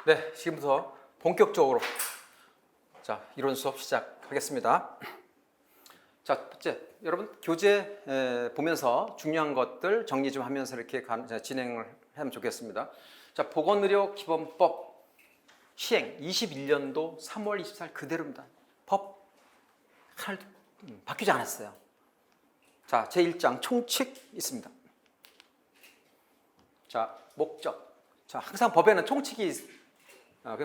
네, 지금부터 본격적으로 이론 수업 시작하겠습니다. 자, 첫째, 여러분 교재 보면서 중요한 것들 정리 좀 하면서 이렇게 진행을 하면 좋겠습니다. 자, 보건의료 기본법 시행 21년도 3월 24일 그대로입니다. 법 하나도 바뀌지 않았어요. 자, 제1장 총칙 있습니다. 자, 목적. 자, 항상 법에는 총칙이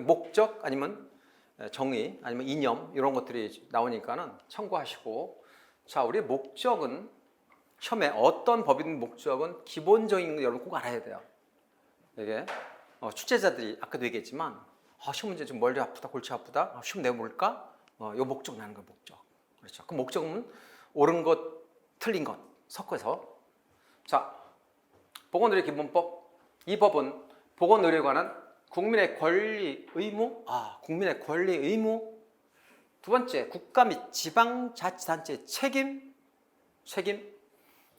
목적 아니면 정의 아니면 이념 이런 것들이 나오니까는 참고하시고, 자, 우리 목적은 처음에 어떤 법이든 목적은 기본적인 거 여러분 꼭 알아야 돼요. 이게 출제자들이 아까도 얘기했지만 시험 문제 좀 머리 아프다 골치 아프다 시험 내가 뭘까? 요 목적 나는 거 목적. 그렇죠. 그 목적은 옳은 것 틀린 것 섞어서. 자, 보건의료 기본법, 이 법은 보건의료에 관한 국민의 권리 의무, 국민의 권리 의무. 두 번째, 국가 및 지방자치단체의 책임.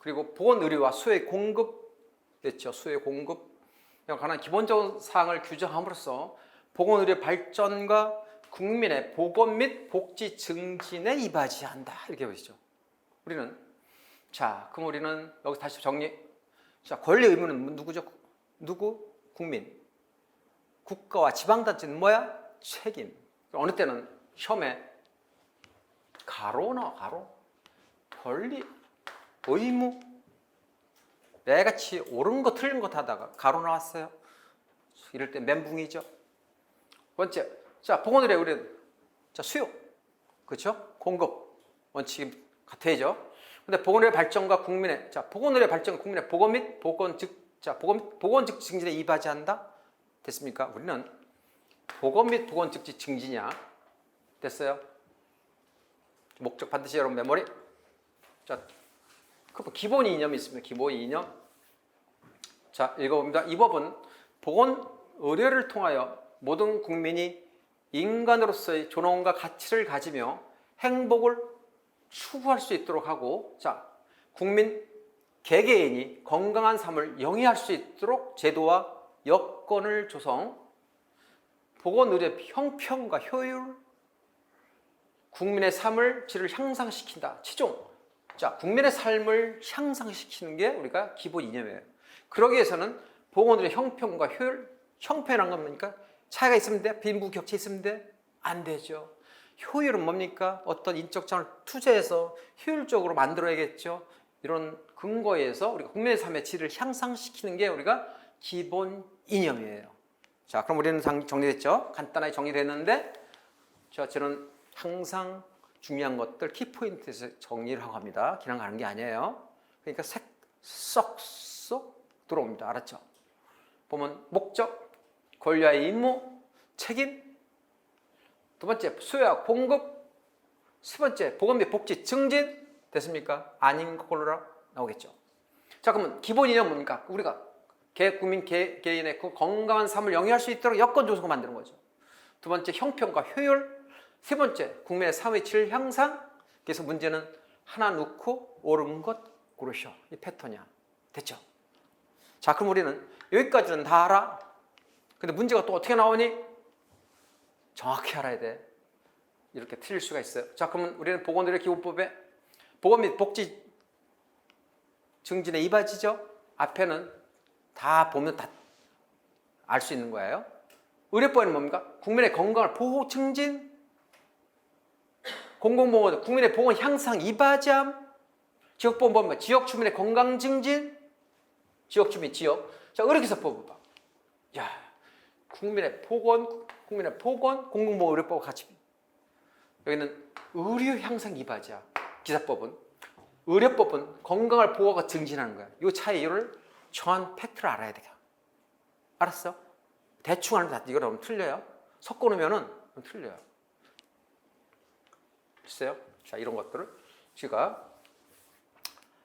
그리고 보건의료와 수의 공급, 됐죠? 수의 공급에 관한 기본적인 사항을 규정함으로써 보건의료 발전과 국민의 보건 및 복지 증진에 이바지한다. 이렇게 보시죠. 우리는, 자, 그럼 우리는 여기서 다시 정리. 자, 권리 의무는 누구죠? 누구? 국민. 국가와 지방단체는 뭐야? 책임. 어느 때는 시험에 가로 나와, 가로. 권리, 의무. 매같이 옳은 거 틀린 거 하다가 가로 나왔어요. 이럴 때 멘붕이죠. 번째, 자, 보건의료 우리는 자, 수요. 그렇죠? 공급 원칙이 같아야죠. 근데 보건의료 발전과 국민의, 자, 보건의료 발전과 국민의 보건 및 보건직 증진에 이바지한다. 됐습니까? 우리는 보건 및 보건직 증진이야. 됐어요? 목적 반드시 여러분 메모리. 자, 그 기본 이념이 있습니다. 기본 이념. 자, 읽어봅니다. 이 법은 보건 의료를 통하여 모든 국민이 인간으로서의 존엄과 가치를 가지며 행복을 추구할 수 있도록 하고, 자, 국민 개개인이 건강한 삶을 영위할 수 있도록 제도와 여건을 조성, 보건의료 형평과 효율, 국민의 삶을 질을 향상시킨다. 최종, 자, 국민의 삶을 향상시키는 게 우리가 기본 이념이에요. 그러기 위해서는 보건의료 형평과 효율, 형편이란 건 뭡니까? 차이가 있으면 돼? 빈부격차 있으면 돼? 안 되죠. 효율은 뭡니까? 어떤 인적 자원을 투자해서 효율적으로 만들어야겠죠. 이런 근거에서 우리가 국민의 삶의 질을 향상시키는 게 우리가 기본 이념이에요. 자, 그럼 우리는 정리됐죠? 간단하게 정리됐는데, 자, 저는 항상 중요한 것들 키포인트에서 정리를 하고 합니다. 그냥 가는 게 아니에요. 그러니까 쏙쏙 들어옵니다. 알았죠? 보면 목적, 권리와 의무, 책임. 두 번째, 수요와 공급. 세 번째, 보건 및 복지 증진. 됐습니까? 아닌 걸로 나오겠죠. 자, 그러면 기본 이념은 뭡니까? 우리가 국민 개인의 그 건강한 삶을 영위할 수 있도록 여건 조성을 만드는 거죠. 두 번째, 형평과 효율. 세 번째, 국민의 삶의 질 향상. 그래서 문제는 하나 놓고 옳은 것 고르셔. 이 패턴이야. 됐죠? 자, 그럼 우리는 여기까지는 다 알아. 근데 문제가 또 어떻게 나오니? 정확히 알아야 돼. 이렇게 틀릴 수가 있어요. 자, 그러면 우리는 보건의료 기본법에 보건 및 복지 증진에 이바지죠? 앞에는 다 보면 다 알 수 있는 거예요. 의료법에는 뭡니까? 국민의 건강을 보호 증진, 공공보건, 국민의 보건 향상 이바지함, 지역보건 뭡니까? 지역 주민의 건강 증진, 지역 주민, 지역. 자, 의료기사법 봐. 야, 국민의 보건, 공공보건 의료법 같이. 여기는 의료 향상 이바지야. 기사법은. 의료법은 건강을 보호하고 증진하는 거야. 이 차이를 정한 팩트를 알아야 돼요. 알았어? 대충 하면 이거 너무 틀려요. 섞어 놓으면은 틀려요. 글쎄요. 자, 이런 것들을 제가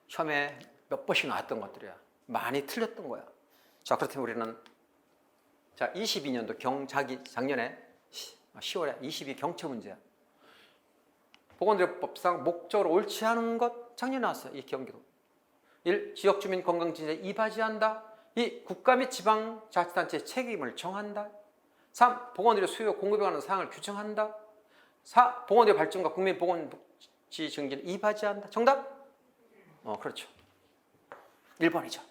시험에 몇 번씩 나왔던 것들이야. 많이 틀렸던 거야. 자, 그렇다면 우리는 자, 22년도 작년에 10월에 22 경체 문제야. 보건의료법상 목적으로 옳지 않은 것 작년에 나왔어요. 이 경기도. 1. 지역주민 건강증진에 이바지한다. 2. 국가 및 지방자치단체의 책임을 정한다. 3. 보건의료 수요 공급에 관한 사항을 규정한다. 4. 보건의료 발전과 국민 보건복지 증진을 이바지한다. 정답? 그렇죠. 1번이죠.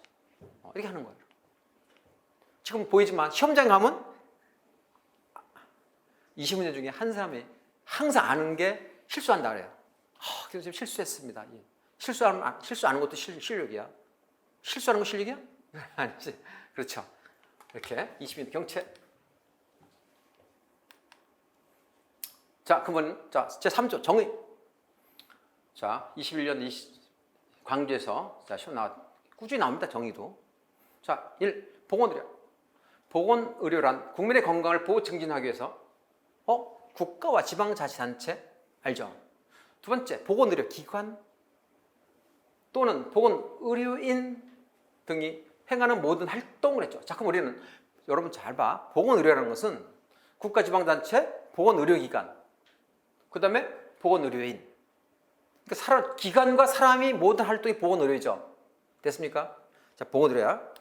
이렇게 하는 거예요. 지금 보이지만 시험장 가면 20문제 중에 한 사람이 항상 아는 게 실수한다 그래요. 그래서 지금 실수했습니다. 실수 아는 것도 실력이야. 실수하는 거 실력이야? 아니지. 그렇죠. 이렇게 20문제 경체. 자, 그러면 제3조 정의. 자, 21년 광주에서 시험 꾸준히 나옵니다. 정의도. 자, 1. 보건의료. 보건의료란 국민의 건강을 보호 증진하기 위해서 국가와 지방자치단체 알죠? 두 번째, 보건의료기관 또는 보건의료인 등이 행하는 모든 활동을 했죠. 자, 그럼 우리는 여러분 잘 봐. 보건의료라는 것은 국가, 지방단체, 보건의료기관, 그 다음에 보건의료인. 그러니까 기관과 사람이 모든 활동이 보건의료죠. 됐습니까? 자, 보건의료야.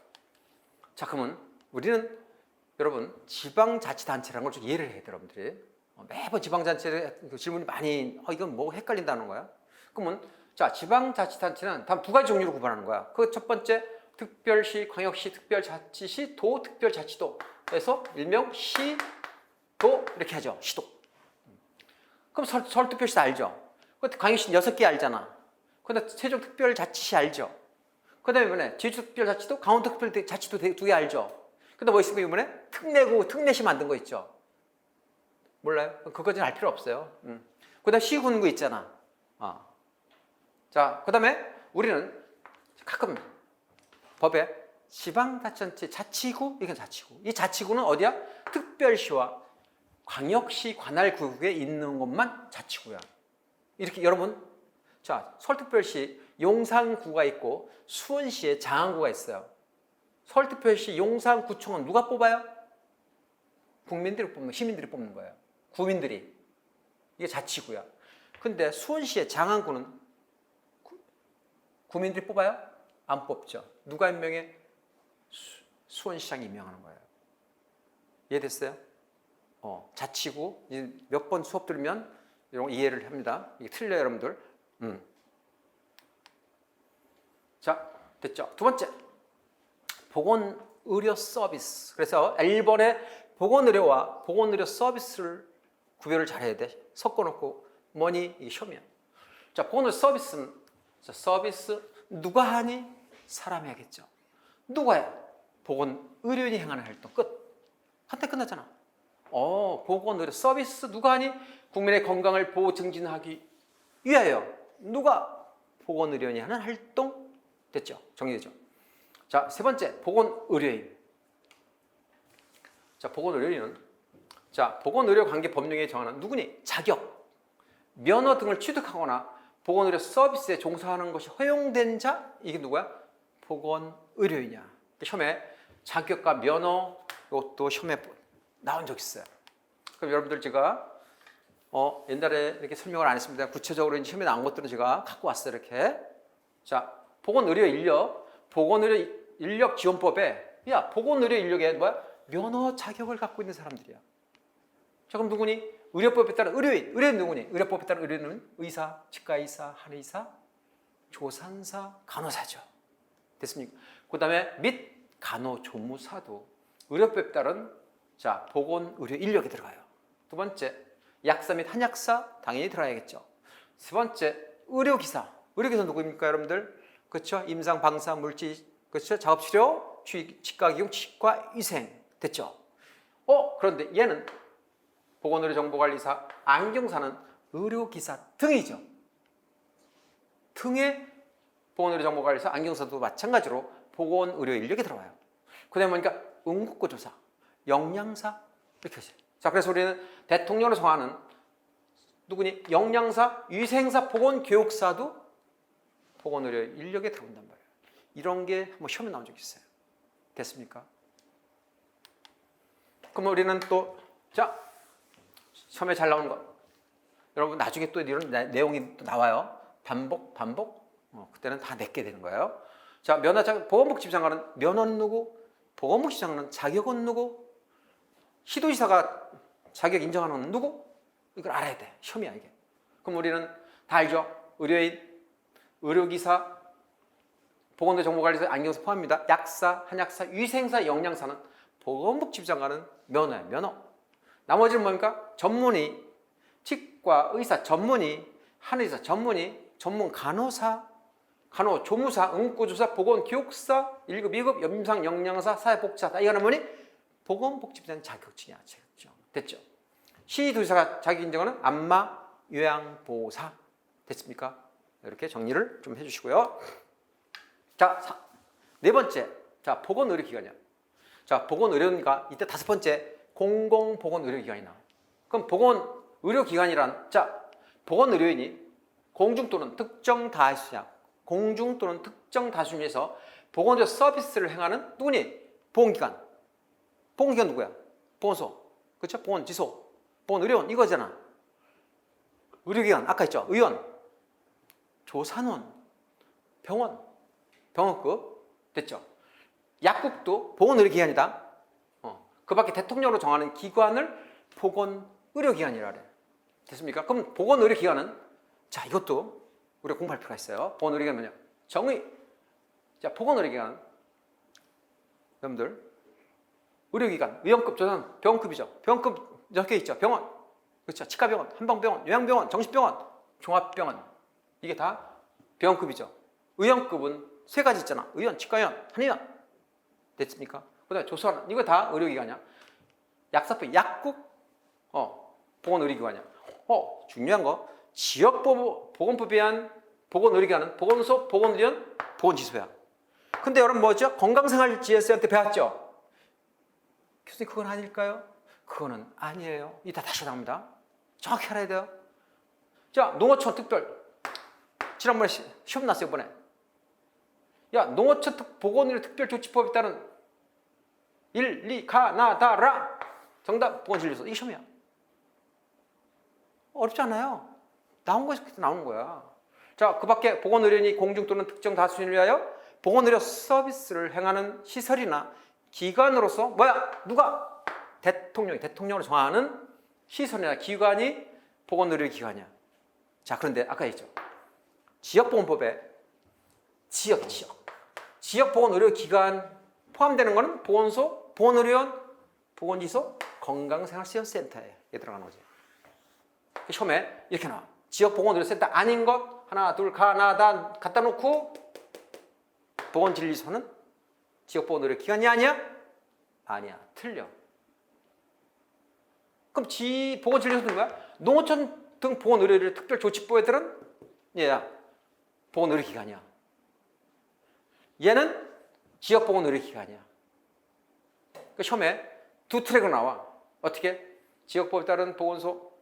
자, 그러면 우리는 여러분 지방자치단체라는 걸 좀 이해를 해야 돼요. 여러분들이 매번 지방자치에 질문이 많이 이건 뭐 헷갈린다는 거야. 그러면 자, 지방자치단체는 단 두 가지 종류로 구분하는 거야. 그 첫 번째 특별시, 광역시, 특별자치시, 도, 특별자치도에서 일명 시도 이렇게 하죠. 시도. 그럼 서울특별시 알죠? 광역시 6개 알잖아. 그다음에 세종특별자치시 알죠? 그 다음에 이번에 제주특별자치도, 강원도특별자치도 2개 알죠? 근데 뭐 있습니까? 이번에 특례구, 특례시 만든 거 있죠? 몰라요? 그거는 알 필요 없어요. 그 다음에 시군구 있잖아. 자, 그 다음에 우리는 가끔 법에 지방자치단체 자치구, 이건 자치구. 이 자치구는 어디야? 특별시와 광역시 관할구역에 있는 것만 자치구야. 이렇게 여러분, 자, 서울특별시 용산구가 있고 수원시에 장안구가 있어요. 서울특별시 용산구청은 누가 뽑아요? 국민들이 뽑는, 시민들이 뽑는 거예요. 구민들이. 이게 자치구야. 근데 수원시의 장안구는 구민들이 뽑아요? 안 뽑죠. 누가 임명해? 수원시장이 임명하는 거예요. 이해됐어요? 자치구 몇 번 수업 들으면 이런 거 이해를 합니다. 이게 틀려요, 여러분들. 자, 됐죠? 두 번째, 보건의료 서비스. 그래서 1번에 보건의료와 보건의료 서비스를 구별을 잘해야 돼. 섞어놓고 뭐니? 이게 시험이야. 자, 보건의료 서비스는 서비스 누가 하니? 사람이 하겠죠. 누가 해? 보건의료인이 행하는 활동. 끝. 한때 끝났잖아. 보건의료 서비스 누가 하니? 국민의 건강을 보호 증진하기 위하여 누가? 보건의료인이 하는 활동. 됐죠? 정리되죠? 자, 세 번째, 보건의료인. 자, 보건의료인은 보건의료 관계 법령에 정하는 누구니? 자격, 면허 등을 취득하거나 보건의료 서비스에 종사하는 것이 허용된 자, 이게 누구야? 보건의료인이야. 시험에 자격과 면허, 이것도 시험에 나온 적 있어요. 그럼 여러분들 제가 옛날에 이렇게 설명을 안 했습니다. 구체적으로 시험에 나온 것들은 제가 갖고 왔어요. 이렇게. 자, 보건의료 인력, 보건의료 인력 지원법에 보건의료 인력에 뭐야? 면허 자격을 갖고 있는 사람들이야. 자, 그럼 누구니? 의료법에 따른 의료인. 의료인 누구니? 의료법에 따른 의료인은 의사, 치과의사, 한의사, 조산사, 간호사죠. 됐습니까? 그 다음에 및 간호조무사도 의료법에 따른 보건의료 인력에 들어가요. 두 번째, 약사 및 한약사 당연히 들어가야겠죠. 세 번째, 의료기사. 의료기사 누구입니까, 여러분들? 그렇죠? 임상, 방사, 물질, 그렇죠? 작업치료, 치과기용, 치과위생. 됐죠? 그런데 얘는 보건의료정보관리사, 안경사는 의료기사 등이죠. 등의 보건의료정보관리사, 안경사도 마찬가지로 보건의료 인력에 들어와요. 그 다음에 보니까 응급구조사, 영양사 이렇게 하세요. 자, 그래서 우리는 대통령을 정하는 누구니? 영양사, 위생사, 보건교육사도 보건의료 인력에 들어온단 말이에요. 이런 게 한번 시험에 나온 적이 있어요. 됐습니까? 그럼 우리는 또 시험에 잘 나오는 것. 여러분 나중에 또 이런 내용이 또 나와요. 반복. 그때는 다 내게 되는 거예요. 자, 보건복지부 장관은 면허는 누구? 보건복지부 장관은 자격은 누구? 시도지사가 자격 인정하는 건 누구? 이걸 알아야 돼. 시험이야 이게. 그럼 우리는 다 알죠? 의료인, 의료기사, 보건대 정보관리사, 안경사 포함입니다. 약사, 한약사, 위생사, 영양사는 보건복지부 장관은 면허야, 면허. 나머지는 뭡니까? 전문의, 치과 의사 전문의, 한의사 전문의, 전문 간호사, 간호조무사, 응급구조사, 보건교육사, 1급, 2급, 염상, 영양사, 사회복지사. 이거는 뭐니? 보건복지부장 자격증이야. 자격증. 됐죠? 시도지사가 자격 인정하는 안마, 요양보호사. 됐습니까? 이렇게 정리를 좀 해주시고요. 자, 네 번째. 자, 보건의료기관이야. 자, 보건의료기관. 이때 다섯 번째. 공공보건의료기관이 나와. 그럼 보건의료기관이란, 자, 보건의료인이 공중 또는 특정 다수냐, 공중 또는 특정 다수에서 보건의료 서비스를 행하는 누구니? 보건기관. 보건기관 누구야? 보건소. 그렇죠? 보건지소. 보건의료원 이거잖아. 의료기관 아까 있죠? 의원, 조산원, 병원, 병원급 됐죠? 약국도 보건의료기관이다. 그 밖에 대통령으로 정하는 기관을 보건의료기관이라 그래. 됐습니까? 그럼 보건의료기관은 자 이것도 우리가 공부할 필요가 있어요. 보건의료기관은 뭐냐? 정의. 자 보건의료기관 여러분들 의료기관 의원급 조산 병원급이죠. 병원급 적혀 있죠. 병원 그렇죠. 치과병원, 한방병원, 요양병원, 정신병원, 종합병원 이게 다 병원급이죠. 의원급은 세 가지 있잖아. 의원, 치과의원, 한의원 됐습니까? 그다음에 조선 이거 다 의료기관이야. 약사법, 약국, 보건의료기관이야. 중요한 거 지역보건법에 의한 보건의료기관은 보건소, 보건의료원, 보건지소야. 근데 여러분 뭐죠? 건강생활지혜쌤한테 배웠죠? 교수님 그건 아닐까요? 그거는 아니에요. 이따 다시 나옵니다. 정확히 알아야 돼요. 자, 농어촌 특별 지난번에 시험 났어요 이번에. 야, 농어촌 보건의료 특별조치법에 따른 1, 2, 가, 나, 다, 라 정답 보건진료소 이게 시험이야. 어렵지 않아요. 나온 거에서 나오는 거야. 자, 그 밖에 보건의료인이 공중 또는 특정 다수인을 위하여 보건의료 서비스를 행하는 시설이나 기관으로서 뭐야? 누가? 대통령으로 정하는 시설이나 기관이 보건의료기관이야. 자, 그런데 아까 했죠. 지역보건법에 지역보건의료기관 포함되는 거는 보건소, 보건의료원, 보건지소, 건강생활지원센터에 들어가는 거지. 처음에 이렇게 나와. 지역보건의료센터 아닌 것 하나, 둘, 가, 다 갖다 놓고 보건진료소는 지역보건의료기관이 아니야? 아니야. 틀려. 그럼 보건진료소는 뭐야? 농어촌 등 보건의료를 특별조치법에들은 얘야. 보건의료기관이야. 얘는 지역보건의료기관이야. 그 처음에 두 트랙으로 나와. 어떻게? 지역법에 따른 보건소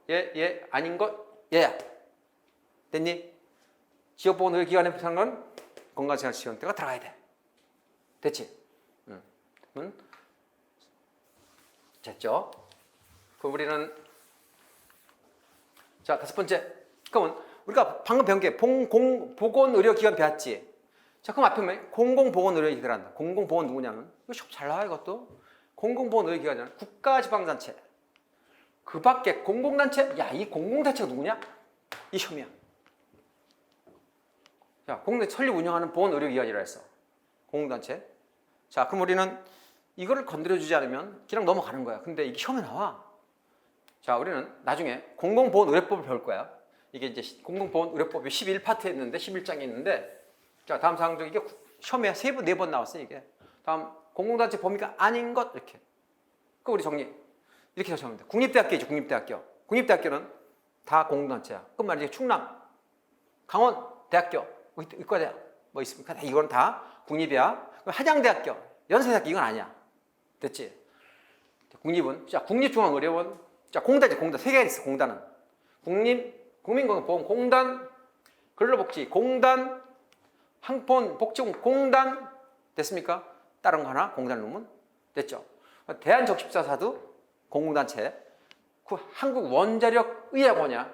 얘 아닌 것 얘야. 됐니? 지역보건의료기관에 필요한 건 건강생활지원대가 들어가야 돼. 됐지? 됐죠? 그럼 우리는 자 다섯 번째. 그러면 우리가 방금 배운 게 보건의료기관 배웠지? 자, 그럼 앞에 뭐 공공보건의료기관이란다. 공공보건 누구냐면 이거 시험 잘 나와 이것도. 공공보건의료기관이란 국가지방단체. 그 밖에 공공단체. 야, 이 공공단체가 누구냐? 이 시험이야. 자, 공공단체 설립 운영하는 보건의료기관이라 했어. 공공단체. 자, 그럼 우리는 이거를 건드려주지 않으면 그냥 넘어가는 거야. 근데 이게 시험에 나와. 자, 우리는 나중에 공공보건의료법을 배울 거야. 이게 이제 공공보건의료법이 11파트에 있는데 11장에 있는데 자, 다음 사항 중 이게 시험에 3번, 4번 나왔어요, 이게. 다음, 공공단체 범위가 아닌 것, 이렇게. 그 우리 정리. 이렇게 정리하면 돼. 국립대학교이죠, 국립대학교. 국립대학교는 다 공공단체야. 그럼 말이지, 충남, 강원, 대학교, 의과대학, 뭐 있습니까? 이건 다 국립이야. 그럼 한양대학교, 연세대학교, 이건 아니야. 됐지? 국립은, 자, 국립중앙의료원, 자, 공단이지, 공단. 3개가 있어, 공단은. 국민건강보험공단, 근로복지, 공단, 항본복지공단 공단 됐습니까? 다른 거 하나 공단 놓으면 됐죠. 대한적십자사도 공공단체. 그 한국원자력의학원이야.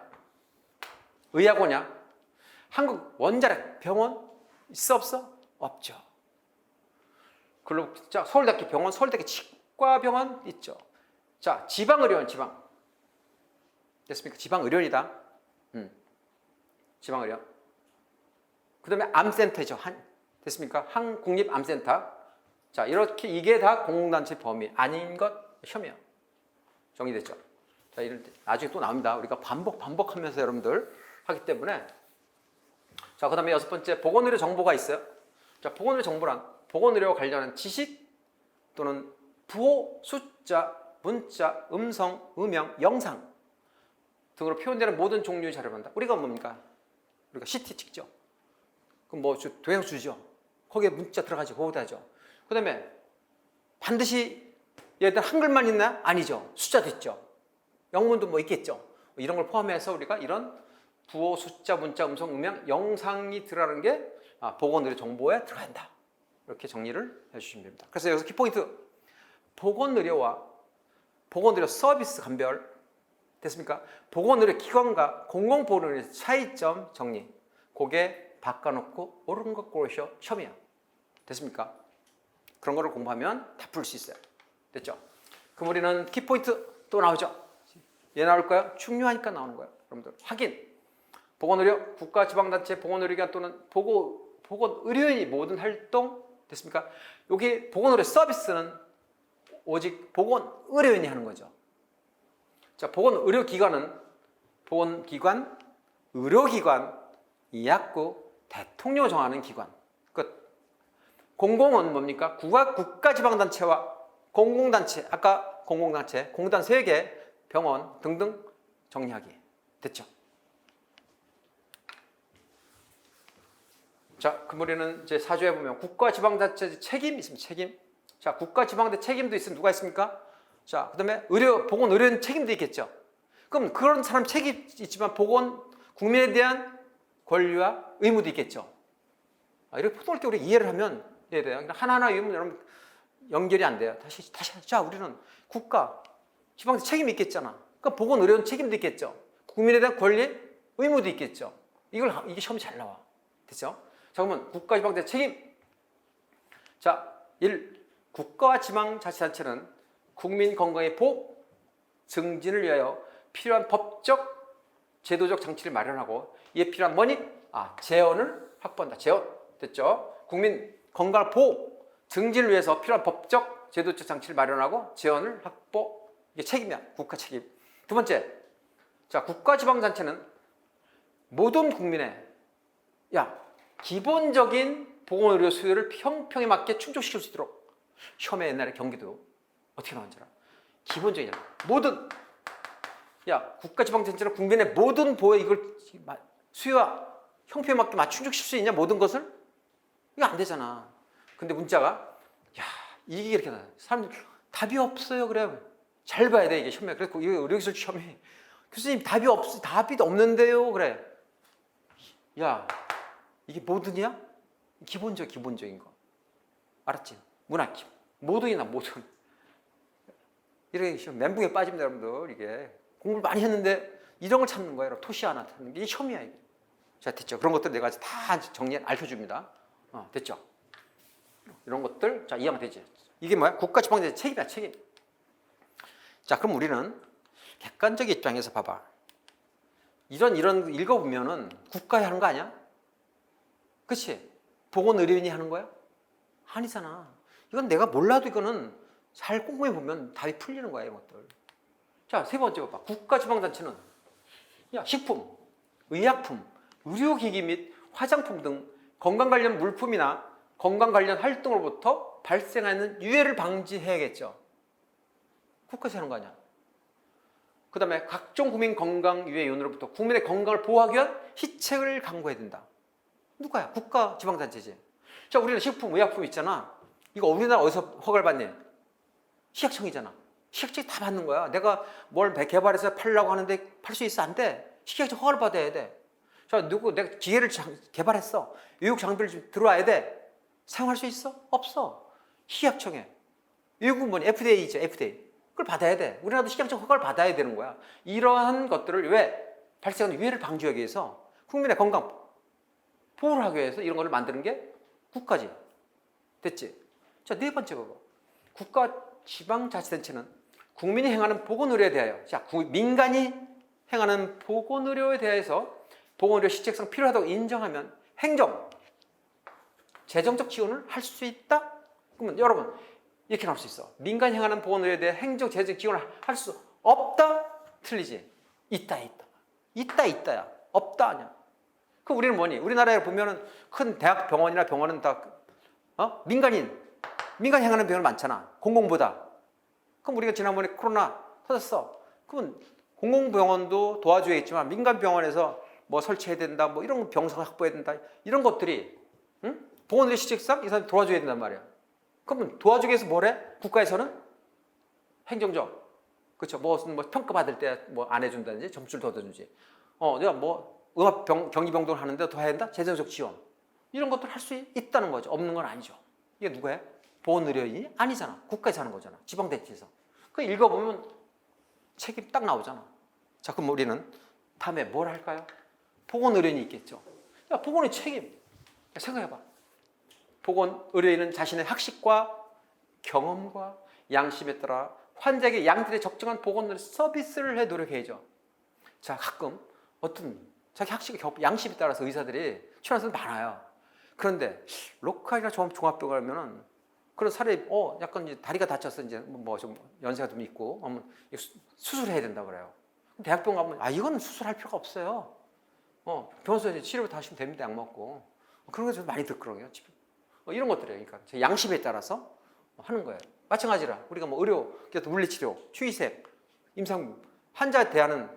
한국원자력 병원 있어 없어? 없죠. 그리고 자 서울대학교 병원, 서울대학교 국가병원 있죠. 자, 지방의료원, 지방. 됐습니까? 지방의료원이다. 지방의료원. 그 다음에 암센터죠. 됐습니까? 한국립암센터. 자, 이렇게 이게 다 공공단체 범위 아닌 것 혐의야. 정리됐죠? 자, 이럴 때 나중에 또 나옵니다. 우리가 반복하면서 여러분들 하기 때문에. 자, 그 다음에 6번째, 보건의료 정보가 있어요. 자, 보건의료 정보란 보건의료와 관련한 지식 또는 부호, 숫자, 문자, 음성, 음영, 영상 등으로 표현되는 모든 종류의 자료를 한다. 우리가 뭡니까? 우리가 CT 찍죠. 그럼 뭐 동영상 주죠. 거기에 문자 들어가죠. 그거다 하죠. 그 다음에 반드시 얘들 한글만 있나? 아니죠. 숫자도 있죠. 영문도 뭐 있겠죠. 이런 걸 포함해서 우리가 이런 부호, 숫자, 문자, 음성, 음영, 영상이 들어가는 게 보건의료 정보에 들어간다. 이렇게 정리를 해주시면 됩니다. 그래서 여기서 키포인트, 보건의료와 보건의료 서비스 감별 됐습니까? 보건의료 기관과 공공보건의료 차이점 정리. 그게 바꿔놓고 옳은 것 고르셔 시험이야. 됐습니까? 그런 거를 공부하면 다 풀 수 있어요. 됐죠? 그럼 우리는 키포인트 또 나오죠? 얘 나올까요? 중요하니까 나오는 거예요. 여러분들 확인. 보건의료, 국가지방단체 보건의료기관 또는 보건의료인이 모든 활동 됐습니까? 여기 보건의료 서비스는 오직 보건의료인이 하는 거죠. 자, 보건의료기관은 보건기관, 의료기관, 약국, 대통령 정하는 기관. 끝. 공공은 뭡니까? 국가지방단체와 공공단체, 아까 공공단체, 공단 3개, 병원 등등 정리하기. 됐죠? 자, 그 우리는 이제 사조에 보면 국가지방단체 책임 있습니다. 책임. 자, 국가지방단체 책임도 있으면 누가 있습니까? 자, 그 다음에 보건의료인 책임도 있겠죠. 그럼 그런 사람 책임 있지만 국민에 대한 권리와 의무도 있겠죠. 이렇게 포동할 때 우리 이해를 하면 돼요. 하나하나 의무는 여러분 연결이 안 돼요. 다시. 자, 우리는 국가, 지방단체 책임이 있겠잖아. 그러니까 보건의료인 책임도 있겠죠. 국민에 대한 권리, 의무도 있겠죠. 이게 시험이 잘 나와. 됐죠? 자, 그러면 국가지방단체 책임. 자, 1. 국가와 지방자치단체는 국민 건강의 보호, 증진을 위하여 필요한 법적, 제도적 장치를 마련하고 이에 필요한 재원을 확보한다. 재원. 됐죠? 국민 건강 보호, 증진을 위해서 필요한 법적, 제도적 장치를 마련하고 재원을 확보. 이게 책임이야. 국가 책임. 두 번째. 자, 국가지방단체는 모든 국민의 기본적인 보건의료 수요를 평평에 맞게 충족시킬 수 있도록 시험에 옛날에 경기도 어떻게 나왔는지 알아? 기본적인 모든 국가지방단체는 국민의 모든 보호에 이걸 수요와 형평에 맞게 충족시킬 수 있냐? 모든 것을? 이거 안 되잖아. 근데 문자가 이게 이렇게 나와요. 사람들 답이 없어요. 그래. 잘 봐야 돼. 이게 시험에. 그래서 이게 의료기술 시험이 교수님 답이 없는데요. 그래. 이게 모든이야? 기본적인 거. 알았지? 문학기. 모든이나 모든. 이렇게 시험 멘붕에 빠집니다, 여러분들. 이게 공부를 많이 했는데 이런 걸 찾는 거예요. 토시 하나 찾는 게 이게 시험이야. 이게. 자, 됐죠? 그런 것들 내가 다 알려줍니다. 됐죠? 이런 것들 자 이해하면 되지. 이게 뭐야? 국가지방단체 책임이야. 책임. 자, 그럼 우리는 객관적 입장에서 봐봐. 이런 읽어보면은 국가에 하는 거 아니야? 그치? 보건의료인이 하는 거야? 아니잖아. 이건 내가 몰라도 이거는 잘 꼼꼼히 보면 답이 풀리는 거야, 이것들. 자, 세 번째 봐봐. 국가지방단체는 식품, 의약품, 의료기기 및 화장품 등 건강 관련 물품이나 건강 관련 활동으로부터 발생하는 유해를 방지해야겠죠. 국가에서 하는 거 아니야. 그 다음에 각종 국민 건강 유해 요인으로부터 국민의 건강을 보호하기 위한 희책을 강구해야 된다. 누가야? 국가 지방단체지. 자, 우리는 식품, 의약품 있잖아. 이거 우리나라 어디서 허가를 받니? 식약청이잖아. 식약청이 다 받는 거야. 내가 뭘 개발해서 팔려고 하는데 팔 수 있어? 안 돼. 식약청 허가를 받아야 돼. 자, 내가 기계를 개발했어. 의육 장비를 좀 들어와야 돼. 사용할 수 있어? 없어. 식약청에. 의육은 뭐니? FDA죠, FDA. 그걸 받아야 돼. 우리나라도 식약청 허가를 받아야 되는 거야. 이러한 것들을 왜 발생하는 유해를 방지하기 위해서 국민의 건강 보호를 하기 위해서 이런 걸 만드는 게 국가지. 됐지? 자, 네 번째 봐봐. 국가 지방자치단체는 국민이 행하는 보건의료에 대하여, 자, 민간이 행하는 보건의료에 대해서 보건의료 시책상 필요하다고 인정하면 행정, 재정적 지원을 할 수 있다? 그러면 여러분 이렇게 나올 수 있어. 민간이 행하는 보건의료에 대해 행정, 재정 지원을 할 수 없다? 틀리지. 있다야. 없다 아니야. 그럼 우리는 뭐니? 우리나라에 보면은 큰 대학 병원이나 병원은 다 민간이 행하는 병원 많잖아. 공공보다. 그럼 우리가 지난번에 코로나 터졌어. 그러면 공공병원도 도와줘야겠지만 민간 병원에서 뭐 설치해야 된다, 뭐 이런 병상 확보해야 된다, 이런 것들이 보건의료 시책상 이 사람 도와줘야 된단 말이야. 그러면 도와주기 위해서 뭐래? 국가에서는 행정적, 그렇죠? 뭐 평가받을 때 뭐 안 해준다든지 점수를 더 주지. 내가 뭐 음압 경기병동을 하는데 더 해야 된다? 재정적 지원. 이런 것들을 할 수 있다는 거죠. 없는 건 아니죠. 이게 누가 해? 보건의료인이 아니잖아. 국가에서 하는 거잖아. 지방대체에서. 그 읽어보면 책임 딱 나오잖아. 자, 그럼 우리는 다음에 뭘 할까요? 보건의료인이 있겠죠. 야, 보건의 책임. 야, 생각해봐. 보건의료인은 자신의 학식과 경험과 양심에 따라 환자에게 양질의 적정한 보건의료 서비스를 해 노력해야죠. 자, 가끔 어떤 자기 학식과 양심에 따라서 의사들이 출연하는 사람 많아요. 그런데 로컬이나 종합병원 가면은 그런 사람이 약간 이제 다리가 다쳐서 이제 뭐 좀 연세가 좀 있고 수술해야 된다 그래요. 대학병원 가면 이건 수술할 필요가 없어요. 병원에서 이제 치료를 다 하시면 됩니다. 약 먹고. 그런 거 좀 많이 듣더라고요. 이런 것들이에요. 그러니까 제 양심에 따라서 하는 거예요. 마찬가지라 우리가 뭐 의료, 물리치료, 추위색, 임상 환자에 대하는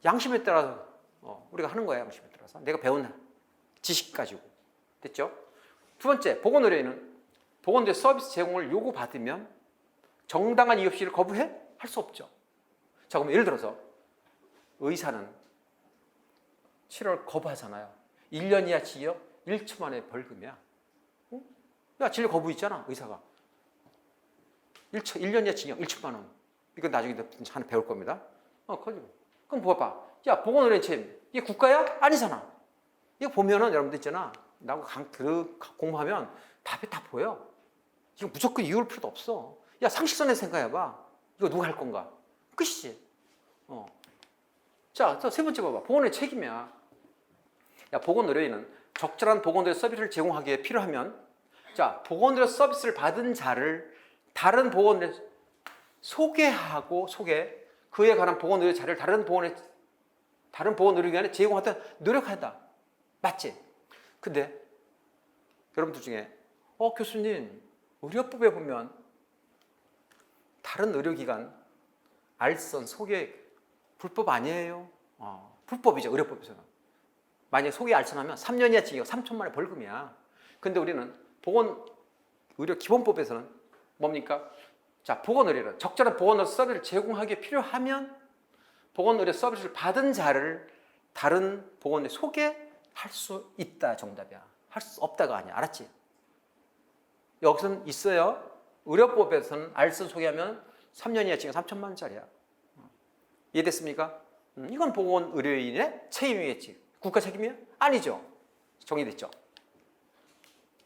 양심에 따라서 우리가 하는 거예요. 양심에 따라서 내가 배운 지식 가지고. 됐죠? 두 번째, 보건의료인은 보건의료 서비스 제공을 요구받으면 정당한 이유 없이를 거부해? 할 수 없죠. 자, 그럼 예를 들어서 의사는 치료를 거부하잖아요. 1년 이하 징역 1초 만에 벌금이야. 야, 진료 거부 있잖아, 의사가. 1년 이하 징역 1천만 원. 이건 나중에 하나 배울 겁니다. 그럼 봐봐. 야, 보건의료인 책임. 이게 국가야? 아니잖아. 이거 보면은 여러분들 있잖아. 나하고 공부하면 답이 다 보여. 이거 무조건 이유를 필요도 없어. 야, 상식선에서 생각해봐. 이거 누가 할 건가? 끝이지. 자, 세 번째 봐봐. 보건의 책임이야. 야, 보건의료인은 적절한 보건의료 서비스를 제공하기 위해 필요하면, 자, 보건의료 서비스를 받은 자를 다른 보건의료 소개하고 그에 관한 보건의료 자료를 다른 보건의료기관에 제공하다 노력하다. 맞지? 근데 여러분들 중에 교수님, 의료법에 보면 다른 의료기관 알선 소개 불법 아니에요? 불법이죠. 의료법에서는. 만약에 소개 알선하면 3년 이하 징역 3천만 원 벌금이야. 근데 우리는 보건의료기본법에서는 뭡니까? 자, 보건의료는 적절한 보건의료 서비스를 제공하기 필요하면 보건의료 서비스를 받은 자를 다른 보건의료 소개할 수 있다. 정답이야. 할 수 없다가 아니야. 알았지? 여기서는 있어요. 의료법에서는 알선 소개하면 3년 이하 징역 3천만 원짜리야. 이해됐습니까? 이건 보건의료인의 책임이겠지. 국가 책임이야? 아니죠. 정리됐죠?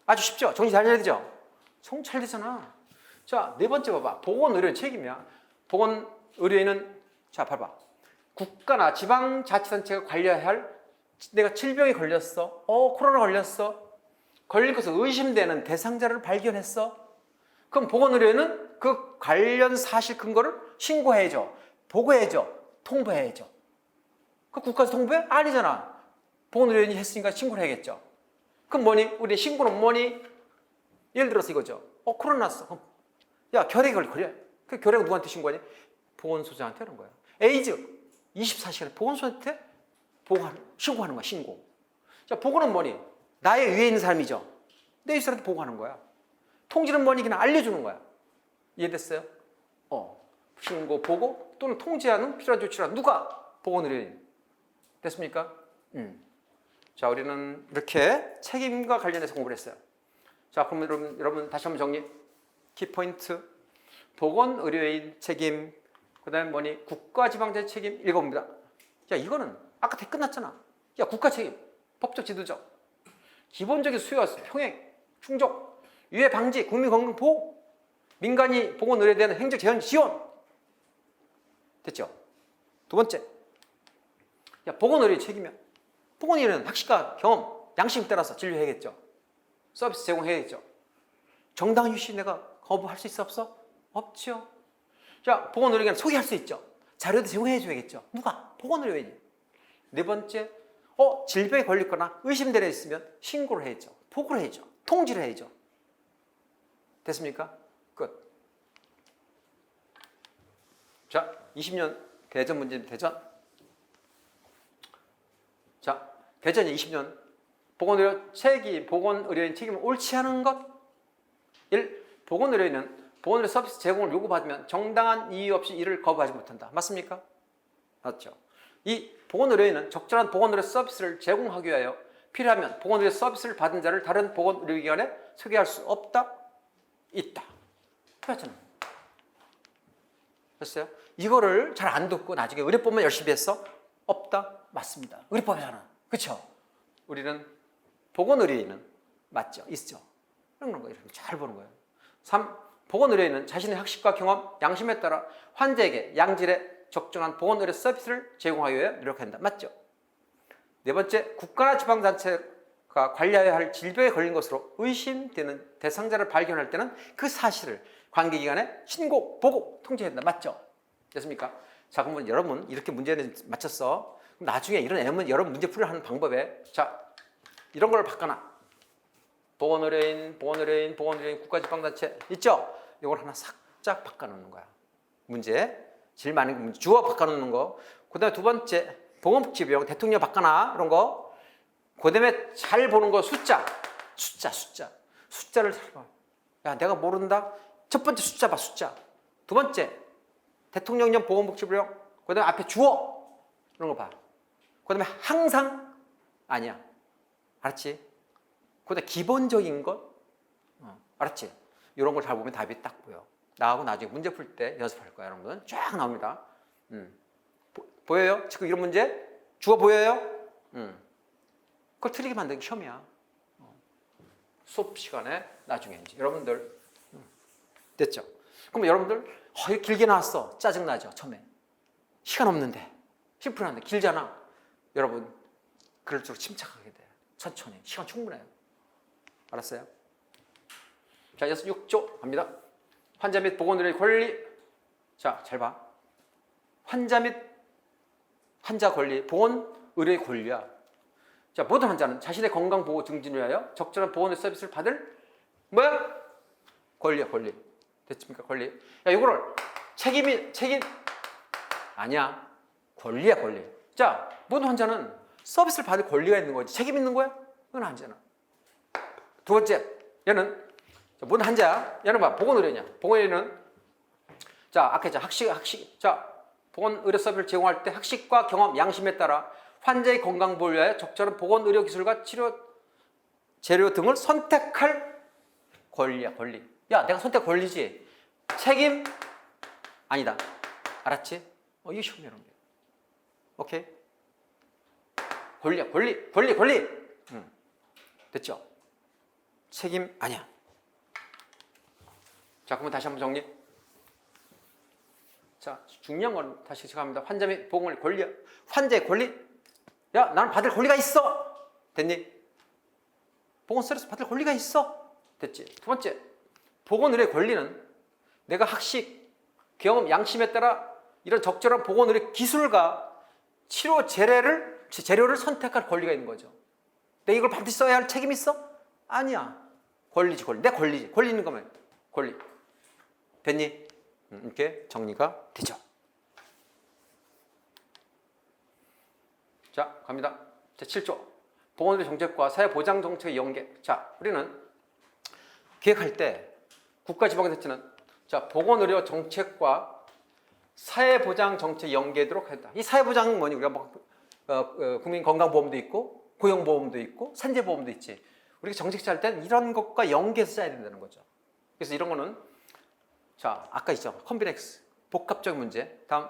아주 쉽죠? 정리 잘 해야 되죠? 잘 되잖아. 자, 네 번째 봐봐. 보건의료인 책임이야. 보건의료인은, 자, 봐봐. 국가나 지방자치단체가 관리해야 할, 내가 질병에 걸렸어. 코로나 걸렸어. 걸릴 것을 의심되는 대상자를 발견했어. 그럼 보건의료인은 그 관련 사실 근거를 신고해야죠. 보고해야죠. 통보해야죠. 그 국가에서 통보해? 아니잖아. 보건의료인이 했으니까 신고를 해야겠죠. 그럼 뭐니? 우리 신고는 뭐니? 예를 들어서 이거죠. 코로나 났어. 야, 결핵이 걸려. 그 결핵 누구한테 신고하니? 보건소장한테 하는 거야. 에이즈 24시간에 보건소한테 신고하는 거야. 신고. 자, 보고는 뭐니? 나의 위에 있는 사람이죠. 내 사람한테 보고하는 거야. 통지는 뭐니? 그냥 알려주는 거야. 이해됐어요? 신고, 보고 또는 통지하는 필요한 조치란 누가? 보건의료인. 됐습니까? 자, 우리는 이렇게 책임과 관련해서 공부를 했어요. 자, 그럼 여러분 다시 한번 정리. 키포인트. 보건의료인 책임. 그 다음에 뭐니? 국가지방자치 책임 읽어봅니다. 야, 이거는 아까 다 끝났잖아. 야, 국가 책임. 법적 지도적. 기본적인 수요, 평행, 충족, 유해 방지, 국민 건강 보호. 민간이 보건의료에 대한 행정 지원. 됐죠? 두 번째, 야, 보건의료 책임이야. 보건의료는 학식과 경험, 양심 따라서 진료해야겠죠. 서비스 제공해야겠죠. 정당 휴시 내가 거부할 수 있어 없어? 없죠. 자, 보건의료기관 소개할 수 있죠. 자료도 제공해줘야겠죠. 누가? 보건의료인이. 네 번째, 질병에 걸렸거나 의심되려 있으면 신고를 해야죠. 보고를 해야죠. 통지를 해야죠. 됐습니까? 끝. 자, 20년 대전 문제입니다. 대전. 자, 대전이 20년 보건의료인 책임을 옳지 않은 것. 1. 보건의료인은 보건의료 서비스 제공을 요구받으면 정당한 이유 없이 이를 거부하지 못한다. 맞습니까? 맞죠. 2. 보건의료인은 적절한 보건의료 서비스를 제공하기 위하여 필요하면 보건의료 서비스를 받은 자를 다른 보건의료기관에 소개할 수 없다. 있다. 그렇잖아요. 됐어요? 이거를 잘 안 듣고 나중에 의료법만 열심히 했어? 없다. 맞습니다. 의료법이잖아. 그렇죠? 우리는 보건의료인은 맞죠? 있죠? 이런 거 이렇게 잘 보는 거예요. 3. 보건의료인은 자신의 학식과 경험, 양심에 따라 환자에게 양질의 적정한 보건의료 서비스를 제공하기 위해 노력한다. 맞죠? 네 번째, 국가나 지방단체가 관리해야 할 질병에 걸린 것으로 의심되는 대상자를 발견할 때는 그 사실을 관계기관에 신고, 보고, 통지한다. 맞죠? 됐습니까? 자, 그러면 여러분 이렇게 문제는 맞췄어. 그럼 나중에 이런 애면 여러분 문제 풀이를 하는 방법에 자, 이런 걸 바꿔놔. 보건의료인, 국가지방단체 있죠? 이걸 하나 싹짝 바꿔놓는 거야. 문제, 제일 많은 문제, 주어 바꿔놓는 거. 그 다음에 두 번째, 보건복지비용, 대통령 바꿔놔. 이런 거. 그 다음에 잘 보는 거 숫자를 잘 봐. 야, 내가 모른다? 첫 번째 숫자 봐, 숫자. 두 번째, 대통령령 보건복지비용. 그 다음에 앞에 주어. 이런 거 봐. 그 다음에 항상 아니야. 알았지? 그 다음에 기본적인 것. 알았지? 이런 걸 잘 보면 답이 딱 보여. 나하고 나중에 문제 풀 때 연습할 거야, 여러분. 쫙 나옵니다. 보여요? 지금 이런 문제? 주어 보여요? 그걸 틀리게 만드는 게 시험이야. 수업 시간에 나중에 이제 여러분들 됐죠? 그럼 여러분들 이거 길게 나왔어. 짜증나죠? 처음에. 시간 없는데. 심플한데 길잖아. 여러분 그럴수록 침착하게 돼. 천천히. 시간 충분해요. 알았어요? 자, 이어서 6조 갑니다. 환자 및 보건의료의 권리. 자, 잘 봐. 환자 및 환자 권리, 보건의료의 권리야. 자, 모든 환자는 자신의 건강 보호 증진을 위하여 적절한 보건의 서비스를 받을 뭐야? 권리야, 권리. 됐습니까? 권리. 야, 이거를 책임 아니야. 권리야, 권리. 자, 모든 환자는 서비스를 받을 권리가 있는 거지. 책임 있는 거야? 그건 아니잖아. 두 번째, 얘는 모든 환자야. 얘는 봐, 보건의료냐? 보건의료는 자, 아까 학식. 자, 보건의료 서비스를 제공할 때 학식과 경험, 양심에 따라 환자의 건강 보호를 위하여 적절한 보건의료 기술과 치료 재료 등을 선택할 권리야, 권리. 야, 내가 선택 권리지. 책임 아니다. 알았지? 이게 시험이야, 여러분. 오케이? 권리야, 권리. 됐죠? 책임 아니야. 자, 그러면 다시 한번 정리. 자, 중요한 건 다시 시작합니다. 환자 및 보건의 권리야. 환자의 권리. 야, 나는 받을 권리가 있어. 됐니? 보건 서비스 받을 권리가 있어. 됐지? 두 번째, 보건의료의 권리는 내가 학식, 경험, 양심에 따라 이런 적절한 보건의료 기술과 치료 재료를 선택할 권리가 있는 거죠. 내가 이걸 반드시 써야 할 책임이 있어? 아니야. 권리지, 권리. 내 권리지. 권리 있는 거면 권리. 됐니? 이렇게 정리가 되죠. 자, 갑니다. 제 7조. 보건의료 정책과 사회보장 정책의 연계. 자, 우리는 기획할 때 국가지방자치는 자, 보건의료 정책과 사회보장 정책 연계도록 했다. 이 사회보장은 뭐니? 우리가 국민건강보험도 있고 고용보험도 있고 산재보험도 있지. 우리가 정책 짤 때는 이런 것과 연계해서 짜야 된다는 거죠. 그래서 이런 거는 자, 아까 있죠. 컴비넥스. 복합적인 문제. 다음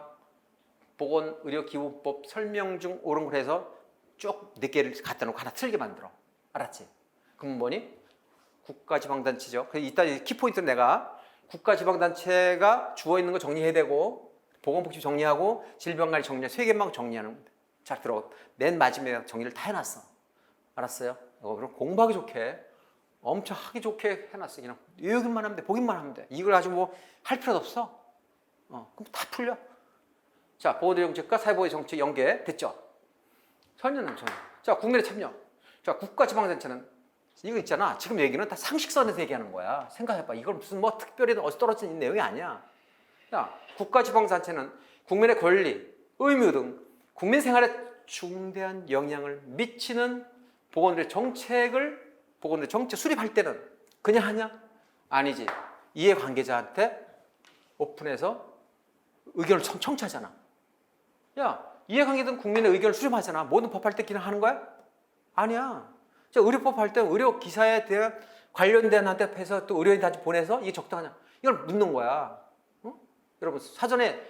보건의료기구법 설명 중 옳은 걸 해서 쭉 4개를 갖다 놓고 하나 틀게 만들어. 알았지? 그럼 뭐니? 국가지방단체죠. 그래서 이따 키포인트는 내가 국가지방단체가 주어 있는 거 정리해야 되고 보건복지 정리하고 질병관리 정리, 세계망 정리하는 건데. 잘 들어. 맨 마지막에 정리를 다 해놨어. 알았어요? 그럼 공부하기 좋게 엄청 하기 좋게 해놨어. 그냥 외우기만 하면 돼. 보기만 하면 돼. 이걸 가지고 뭐 할 필요도 없어. 그럼 다 풀려. 자, 보건의료 정책과 사회보호 정책 연계 됐죠? 전혀. 자, 국민의 참여. 자, 국가지방단체는 이거 있잖아. 지금 얘기는 다 상식선에서 얘기하는 거야. 생각해봐. 이걸 무슨 뭐 특별히 어디서 떨어진 내용이 아니야. 야, 국가지방단체는 국민의 권리, 의무 등 국민 생활에 중대한 영향을 미치는 보건의료 정책 수립할 때는 그냥 하냐? 아니지. 이해관계자한테 오픈해서 의견을 청취하잖아. 야, 이해관계든 국민의 의견을 수렴하잖아. 모든 법할 때 그냥 하는 거야? 아니야. 자, 의료법 할 때 의료 기사에 대한 관련된 한테 해서 또 의료인한테 보내서 이게 적당하냐? 이걸 묻는 거야. 여러분, 사전에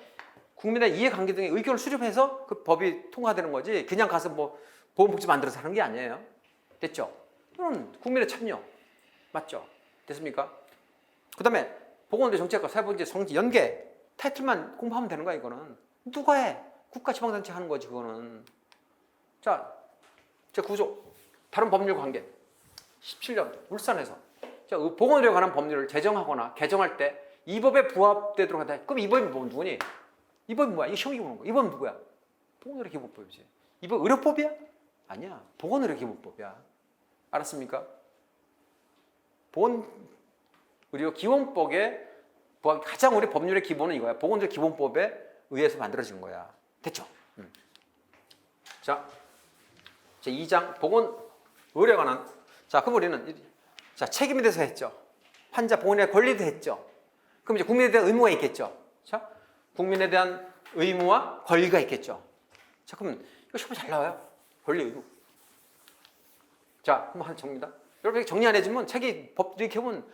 국민의 이해관계 등의 의견을 수렴해서 그 법이 통과되는 거지. 그냥 가서 뭐 보건복지 만들어서 하는 게 아니에요. 됐죠? 이건 국민의 참여. 맞죠? 됐습니까? 그 다음에 보건의료 정책과 사회보건제 성지 연계 타이틀만 공부하면 되는 거야. 이거는 누가 해? 국가지방단체 하는 거지. 그거는. 자, 제 구조 다른 법률 관계 17년 울산에서 자, 보건의료에 관한 법률을 제정하거나 개정할 때 이 법에 부합되도록 한다. 그럼 이 법이 뭐 누구니? 이 법이 뭐야? 이게 시험이 보는 거. 이 법은 누구야? 보건의료 기본법이지. 이 법 의료법이야? 아니야. 보건의료 기본법이야. 알았습니까? 보건의료 기본법에 가장 우리 법률의 기본은 이거야. 보건의료 기본법에 의해서 만들어진 거야. 됐죠? 자, 제 2장 보건의료에 관한 자, 그럼 우리는 자, 책임에 대해서 했죠. 환자 보건의 권리도 했죠. 그럼 이제 국민에 대한 의무가 있겠죠. 자, 국민에 대한 의무와 권리가 있겠죠. 자, 그러면 이거 시험에 잘 나와요. 권리, 의무. 자, 그럼 한 정리다. 여러분 정리 안 해주면 책이 법 이렇게 보면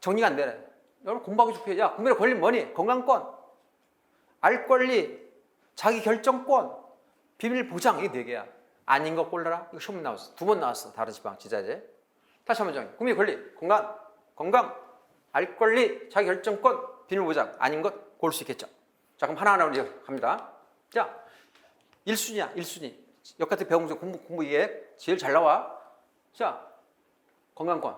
정리가 안 되네. 여러분 공부하기 좋게. 야, 국민의 권리 뭐니? 건강권, 알 권리, 자기 결정권, 비밀 보장 이게 4개야. 아닌 거 골라라. 이거 시험 나왔어. 2번 나왔어. 다른 지방 지자재. 다시 한번 정리. 국민의 권리, 건강, 알 권리, 자기 결정권, 비밀 보장 아닌 것 고를 수 있겠죠. 자, 그럼 하나하나 이제 갑니다. 자, 1순위야. 1순위. 역같은 배우면서 공부 이게 제일 잘 나와. 자, 건강권.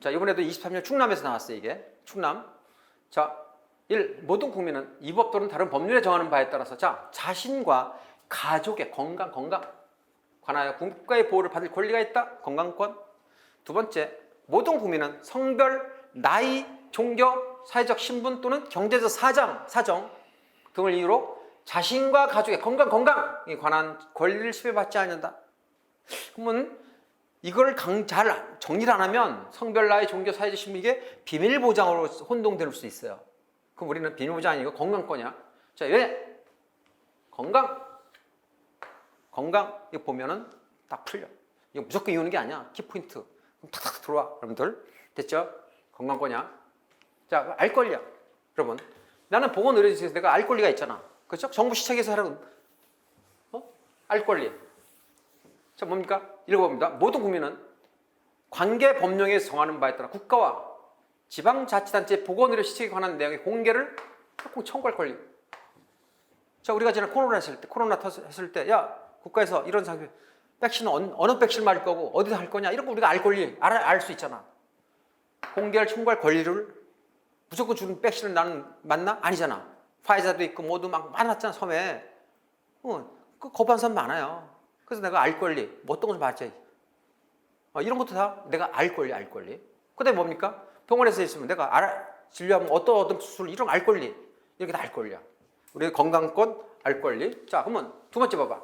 자, 이번에도 23년 충남에서 나왔어요. 이게 충남. 자, 1. 모든 국민은 이 법 또는 다른 법률에 정하는 바에 따라서 자, 자신과 가족의 건강 관하여 국가의 보호를 받을 권리가 있다. 건강권. 두 번째, 모든 국민은 성별, 나이, 종교, 사회적 신분 또는 경제적 사정 등을 이유로 자신과 가족의 건강에 관한 권리를 시배받지 않는다. 그러면 이걸 잘 정리를 안 하면 성별, 나이, 종교, 사회적 신분 이게 비밀 보장으로 혼동될 수 있어요. 그럼 우리는 비밀 보장이 아니고 건강권이야. 자, 왜? 건강 이거 보면은 딱 풀려. 이거 무조건 이유는 게 아니야. 키포인트. 그럼 탁탁 들어와. 여러분들. 됐죠? 건강권이야. 자, 알 권리야. 여러분. 나는 보건의료지에서 내가 알 권리가 있잖아. 그렇죠? 정부 시책에서 하는 알 권리. 자, 뭡니까? 읽어봅니다. 모든 국민은 관계 법령에서 정하는 바에 따라 국가와 지방자치단체 보건의료 시책에 관한 내용의 공개를 꼭 청구할 권리. 자, 우리가 지난 코로나 했을 때, 야, 국가에서 이런 상태, 백신은 어느 백신 맞을 거고, 어디서 할 거냐, 이런 거 우리가 알 권리, 알 수 있잖아. 공개할 청구할 권리를 무조건 주는 백신을 나는 맞나? 아니잖아. 파이자도 있고, 모두 막 많았잖아, 섬에. 그 거부한 사람 많아요. 그래서 내가 알 권리, 뭐 어떤 것을 맞지? 이런 것도 다 내가 알 권리. 그 다음에 뭡니까? 병원에서 있으면 내가 진료하면 어떤 수술, 이런 알 권리. 이렇게 다 알 권리야. 우리 건강권, 알 권리. 자, 그러면 두 번째 봐봐.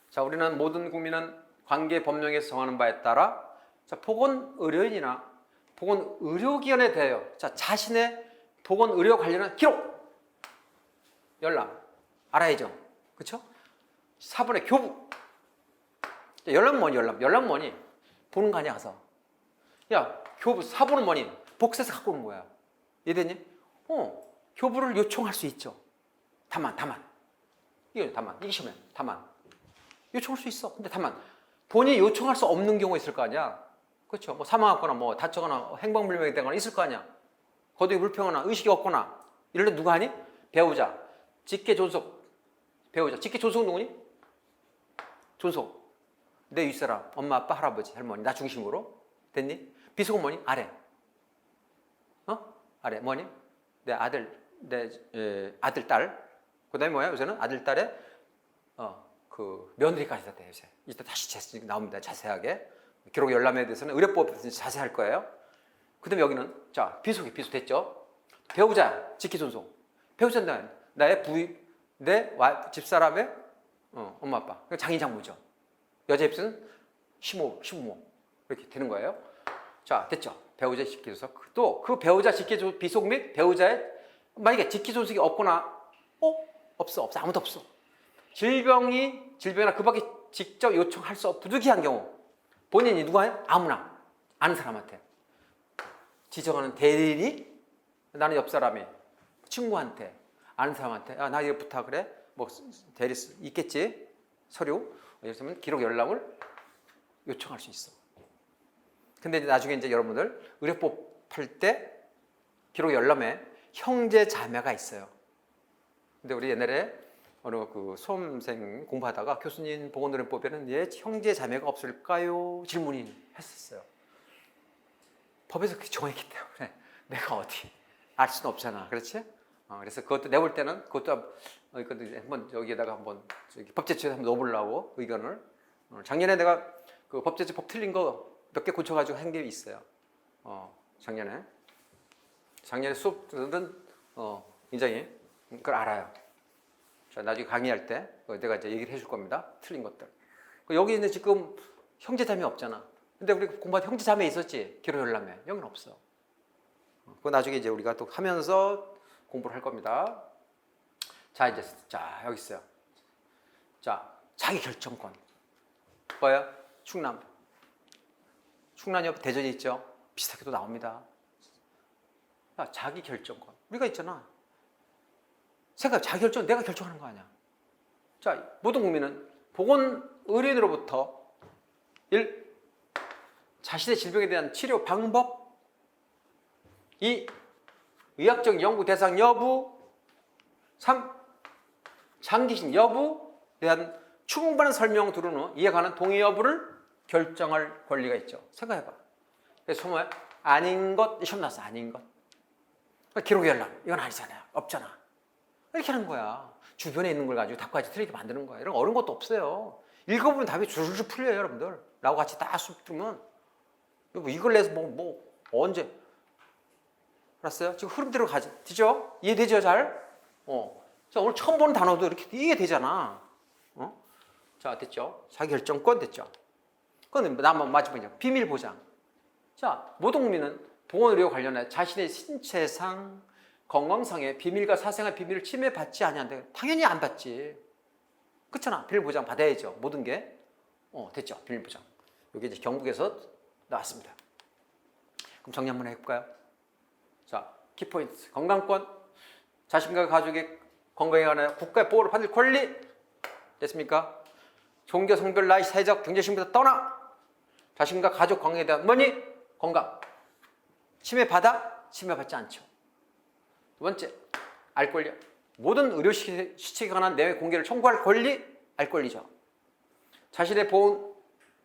자, 우리는 모든 국민은 관계 법령에서 정하는 바에 따라 자, 보건의료인이나 보건의료기관에 대하여 자, 자신의 보건의료 관련한 기록, 연락, 알아야죠. 그렇죠? 4번에 교부. 연락 뭐니? 보는 거 아니야, 가서. 야, 교부, 4번은 뭐니? 복사해서 갖고 오는 거야. 이해됐니? 교부를 요청할 수 있죠. 다만. 이게 다만. 이게 시험에 다만. 요청할 수 있어. 근데 다만 본인이 요청할 수 없는 경우가 있을 거 아니야. 그렇죠. 뭐 사망했거나 뭐 다쳤거나 행방불명이 되거나 있을 거 아니야. 거동이 불평하거나 의식이 없거나 이럴 때 누가 하니? 배우자. 직계 존속. 배우자. 직계 존속은 누구니? 존속. 내 윗사람, 엄마, 아빠, 할아버지, 할머니, 나 중심으로. 됐니? 비속은 뭐니? 아래. 아래. 뭐니? 내 아들, 아들, 딸. 그 다음에 뭐야? 요새는 아들, 딸의, 그, 며느리까지 다 돼, 요새. 이따 다시 나옵니다. 자세하게. 기록 열람에 대해서는 의료법에서 자세할 거예요. 그 다음에 여기는, 자, 비속 됐죠? 배우자, 직계존속. 배우자는 나의 내 집사람의, 엄마, 아빠. 장인, 장모죠. 여자 입술은 시부모. 이렇게 되는 거예요. 자, 됐죠? 배우자 직계존속. 또 그 배우자 직계존속 비속 및 배우자의 만약에 직계존속이 없거나, 없어. 아무도 없어. 질병이나 그 밖에 직접 요청할 수 없고 부득이한 경우, 본인이 누가 해? 아무나. 아는 사람한테. 지정하는 대리인이 나는 옆 사람이 친구한테, 아는 사람한테, 나 이거 부탁을 해. 뭐, 대리 있겠지? 서류. 예를 들면 기록 열람을 요청할 수 있어. 근데 나중에 이제 여러분들 의료법 할 때 기록 열람에 형제 자매가 있어요. 근데 우리 옛날에 어느 그 수험생 공부하다가 교수님 보건의료법에는 왜 형제 자매가 없을까요? 질문이 했었어요. 법에서 그렇게 정했기 때문에 내가 어디 알 수는 없잖아. 그렇지? 그래서 그것도 내볼 때는 그것도 한번 여기에다가 한번 법제처에 한번 넣어보려고 의견을. 작년에 내가 그 법제처 법 틀린 거 몇 개 고쳐가지고 한 게 있어요. 작년에 수업 듣는 인장이 그걸 알아요. 자, 나중에 강의할 때 내가 이제 얘기를 해줄 겁니다. 틀린 것들. 여기 있는 지금 형제자매 없잖아. 근데 우리 공부할 때 형제자매 있었지? 기록 열람에. 여기는 없어. 그거 나중에 이제 우리가 또 하면서 공부를 할 겁니다. 자, 여기 있어요. 자, 자기 결정권. 뭐야? 충남 옆 대전이 있죠? 비슷하게도 나옵니다. 야, 자기 결정권. 우리가 있잖아. 자기 결정, 내가 결정하는 거 아니야. 자, 모든 국민은 보건의료인으로부터 1. 자신의 질병에 대한 치료 방법. 2. 의학적 연구 대상 여부. 3. 장기신 여부에 대한 충분한 설명 들은 후 이에 관한 동의 여부를 결정할 권리가 있죠. 생각해봐. 그래서 뭐야? 아닌 것, 시험 나서 아닌 것. 기록 열람, 이건 아니잖아요. 없잖아. 이렇게 하는 거야. 주변에 있는 걸 가지고 답까지 틀리게 만드는 거야. 이런 거 어려운 것도 없어요. 읽어보면 답이 줄줄 풀려요, 여러분들. 나하고 같이 딱 수업 들으면 이걸 내서 언제? 알았어요? 지금 흐름대로 가지. 되죠? 이해되죠, 잘? 자, 오늘 처음 보는 단어도 이렇게 이해되잖아. 자, 됐죠? 자기결정권 됐죠? 그건 나만 마지막이죠. 비밀 보장. 자, 모든 국민은 보건의료 관련해 자신의 신체상, 건강상의 비밀과 사생활 비밀을 침해받지 아니한데 당연히 안 받지. 그렇잖아. 비밀 보장 받아야죠. 모든 게. 됐죠. 비밀 보장. 여기 이제 경북에서 나왔습니다. 그럼 정리 한번 해볼까요? 자, 키포인트. 건강권. 자신과 가족의 건강에 관하여 국가의 보호를 받을 권리. 됐습니까? 종교, 성별, 나이, 사회적, 경제신분부터 떠나 자신과 가족 건강에 대한 건강. 침해받지 않죠. 두 번째, 알 권리. 모든 의료시책에 관한 내외 공개를 청구할 권리, 알 권리죠. 자신의 보험,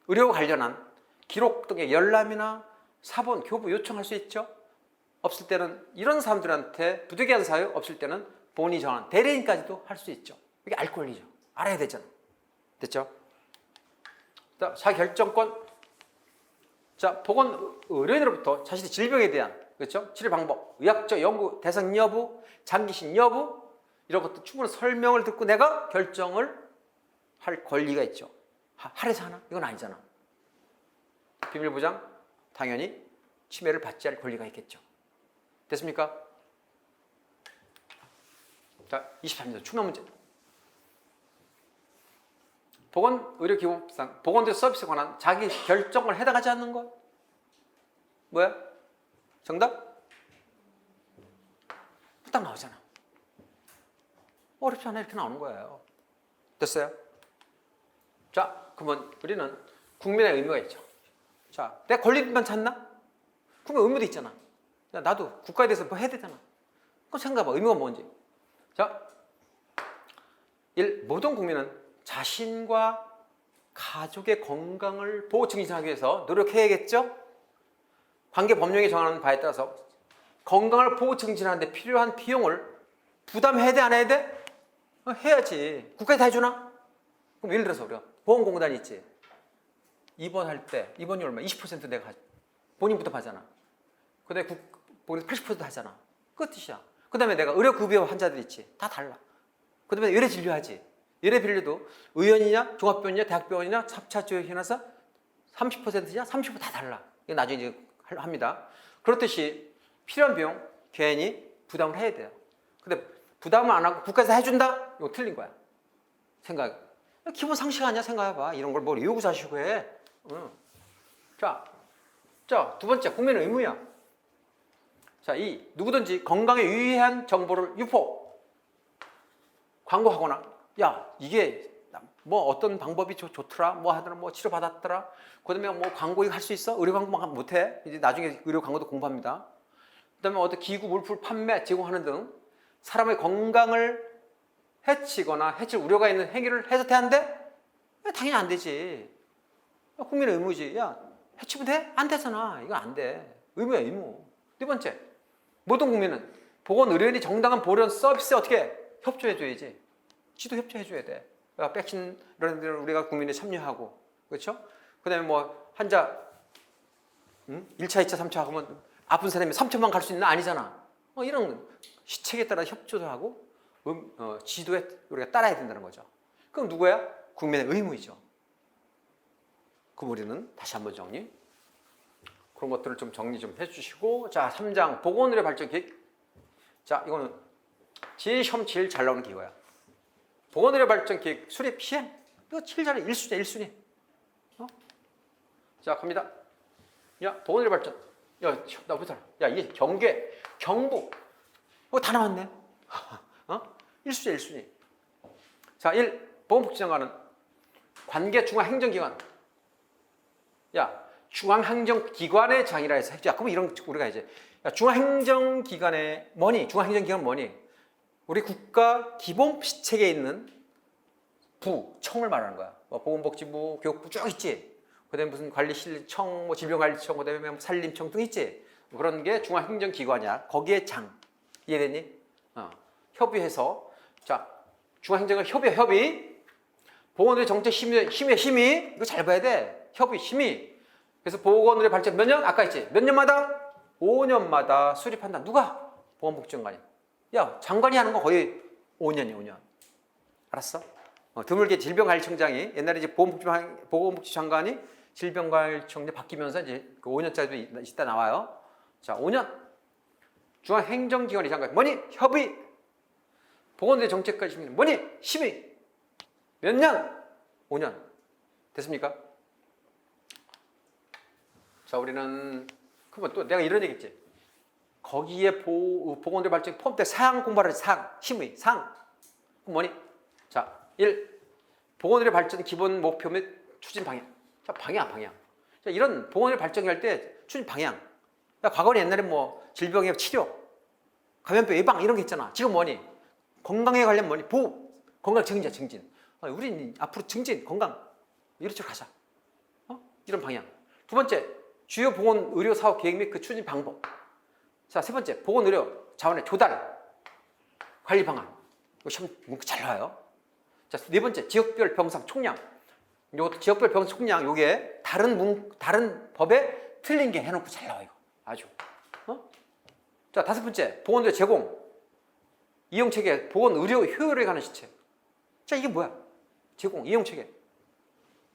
의료 관련한 기록 등의 열람이나 사본, 교부 요청할 수 있죠. 없을 때는 이런 사람들한테 부득이한 사유 없을 때는 본인이 정한 대리인까지도 할 수 있죠. 이게 알 권리죠. 알아야 되잖아. 됐죠? 자기 결정권. 자, 보건 의료인으로부터 자신의 질병에 대한 그렇죠? 치료 방법, 의학적 연구 대상 여부, 장기신 여부 이런 것도 충분한 설명을 듣고 내가 결정을 할 권리가 있죠. 하래서 하나? 이건 아니잖아. 비밀 보장 당연히 침해를 받지 않을 권리가 있겠죠. 됐습니까? 자, 23년 충남 문제. 보건의료기본법상 보건의료 서비스에 관한 자기 결정을 해당하지 않는 것. 뭐야? 정답? 딱 나오잖아. 어렵지 않아. 이렇게 나오는 거예요. 됐어요? 자, 그러면 우리는 국민의 의무가 있죠. 자, 내가 권리만 찾나? 그러면 의무도 있잖아. 야, 나도 국가에 대해서 뭐 해야 되잖아. 그럼 생각해봐. 의무가 뭔지. 자, 1. 모든 국민은 자신과 가족의 건강을 보호 증진하기 위해서 노력해야겠죠? 관계 법령이 정하는 바에 따라서 건강을 보호 증진하는 데 필요한 비용을 부담해야 돼, 안 해야 돼? 해야지. 국가에 다 해주나? 그럼 예를 들어서 우리가 보험공단이 있지. 입원할 때 입원료 얼마? 20% 내가 본인 부담하잖아. 그 다음에 본인 80% 하잖아. 그 뜻이야. 그 다음에 내가 의료급여 환자들 있지. 다 달라. 그 다음에 외래 진료하지. 외래 진료도 의원이냐 종합병원이냐 대학병원이냐 3차 지역에 나서 30%냐 30%다 달라. 이거 나중에 이제 합니다. 그렇듯이 필요한 비용 괜히 부담을 해야 돼요. 근데 부담을 안 하고 국가에서 해준다? 이거 틀린 거야. 생각. 기본 상식 아니야? 생각해봐. 이런 걸 뭘 요구사시고 해. 응. 자, 두 번째 국민 의무야. 자, 누구든지 건강에 유의한 정보를 유포, 광고하거나, 야, 이게 뭐 어떤 방법이 좋더라, 뭐 하더라, 뭐 치료 받았더라. 그다음에 뭐 광고 이거 할 수 있어? 의료 광고 못해? 이제 나중에 의료 광고도 공부합니다. 그다음에 어떤 기구, 물품 판매, 제공하는 등 사람의 건강을 해치거나 해칠 우려가 있는 행위를 해서 돼야 안 돼? 당연히 안 되지. 국민의 의무지. 야, 해치면 돼? 안 되잖아. 이거 안 돼. 의무야, 의무. 네 번째, 모든 국민은 보건의료인이 정당한 보건 서비스에 어떻게 협조해줘야지. 지도 협조해줘야 돼. 백신 이런 데를 우리가 국민이 참여하고, 그렇죠? 그다음에 뭐 환자 1차, 2차, 3차 하면 아픈 사람이 3차만 갈 수 있나? 아니잖아. 이런 시책에 따라 협조도 하고 지도에 우리가 따라야 된다는 거죠. 그럼 누구야? 국민의 의무이죠. 그럼 우리는 다시 한번 정리. 그런 것들을 좀 정리 좀 해주시고, 자, 3장 보건의료 발전 계획. 자, 이거는 시험 제일 잘 나오는 기호야. 보건의료 발전 계획 수립 시행. 이거 제일 잘해. 1순위, 1순위. 자, 갑니다. 야, 보건의료 발전. 야, 나부터. 야, 이게 경계, 경북. 다 나왔네. 1순위, 1순위. 자, 1. 보건복지장관은 관계 중앙행정기관. 야, 중앙행정기관의 장이라 해서 야, 그럼 이런 우리가 이제 야, 중앙행정기관의 뭐니? 중앙행정기관 뭐니? 우리 국가 기본 시책에 있는 부, 청을 말하는 거야. 뭐 보건복지부, 교육부 쭉 있지. 그다음에 무슨 관리실청, 뭐 질병관리청, 그다음에 뭐 산림청 등 있지. 그런 게 중앙행정기관이야. 거기에 장. 이해되니? 협의해서 자, 중앙행정은 협의. 보건의료 정책 심의. 이거 잘 봐야 돼. 협의, 심의. 그래서 보건의료 발전 몇 년? 아까 했지. 몇 년마다? 5년마다 수립한다. 누가? 보건복지장관이. 야, 장관이 하는 거 거의 5년이야, 5년. 알았어? 드물게 질병관리청장이 옛날에 이제 보건복지장관이 질병관리청장 바뀌면서 이제 그 5년짜리도 이따 나와요. 자, 5년. 중앙행정기관이 장관. 뭐니? 협의. 보건의료 정책까지 심의. 뭐니? 심의. 몇 년? 5년. 됐습니까? 자, 우리는 그러면 또 내가 이런 얘기 했지. 거기에 보건의료 발전이 포함된 사항 공부를 사항, 심의, 사항. 그럼 뭐니? 자, 1. 보건의료 발전 기본 목표 및 추진 방향. 자, 방향. 자, 이런 보건의료 발전을 할 때 추진 방향. 야, 과거에 옛날에 뭐 질병의 치료, 감염병 예방 이런 게 있잖아. 지금 뭐니? 건강에 관련 뭐니? 보호, 건강 증진. 우리는 앞으로 증진, 건강 이렇게 가자. 이런 방향. 두 번째, 주요 보건 의료 사업 계획 및 그 추진 방법. 자, 세 번째, 보건 의료 자원의 조달, 관리 방안. 이거 시험 문구 잘 나와요. 자, 네 번째, 지역별 병상 총량. 요것도 지역별 병상 총량 요게 다른 법에 틀린 게 해놓고 잘 나와 이거. 아주. 자, 다섯 번째, 보건 의료 제공, 이용 체계, 보건 의료 효율에 관한 시책. 자, 이게 뭐야? 제공, 이용 체계.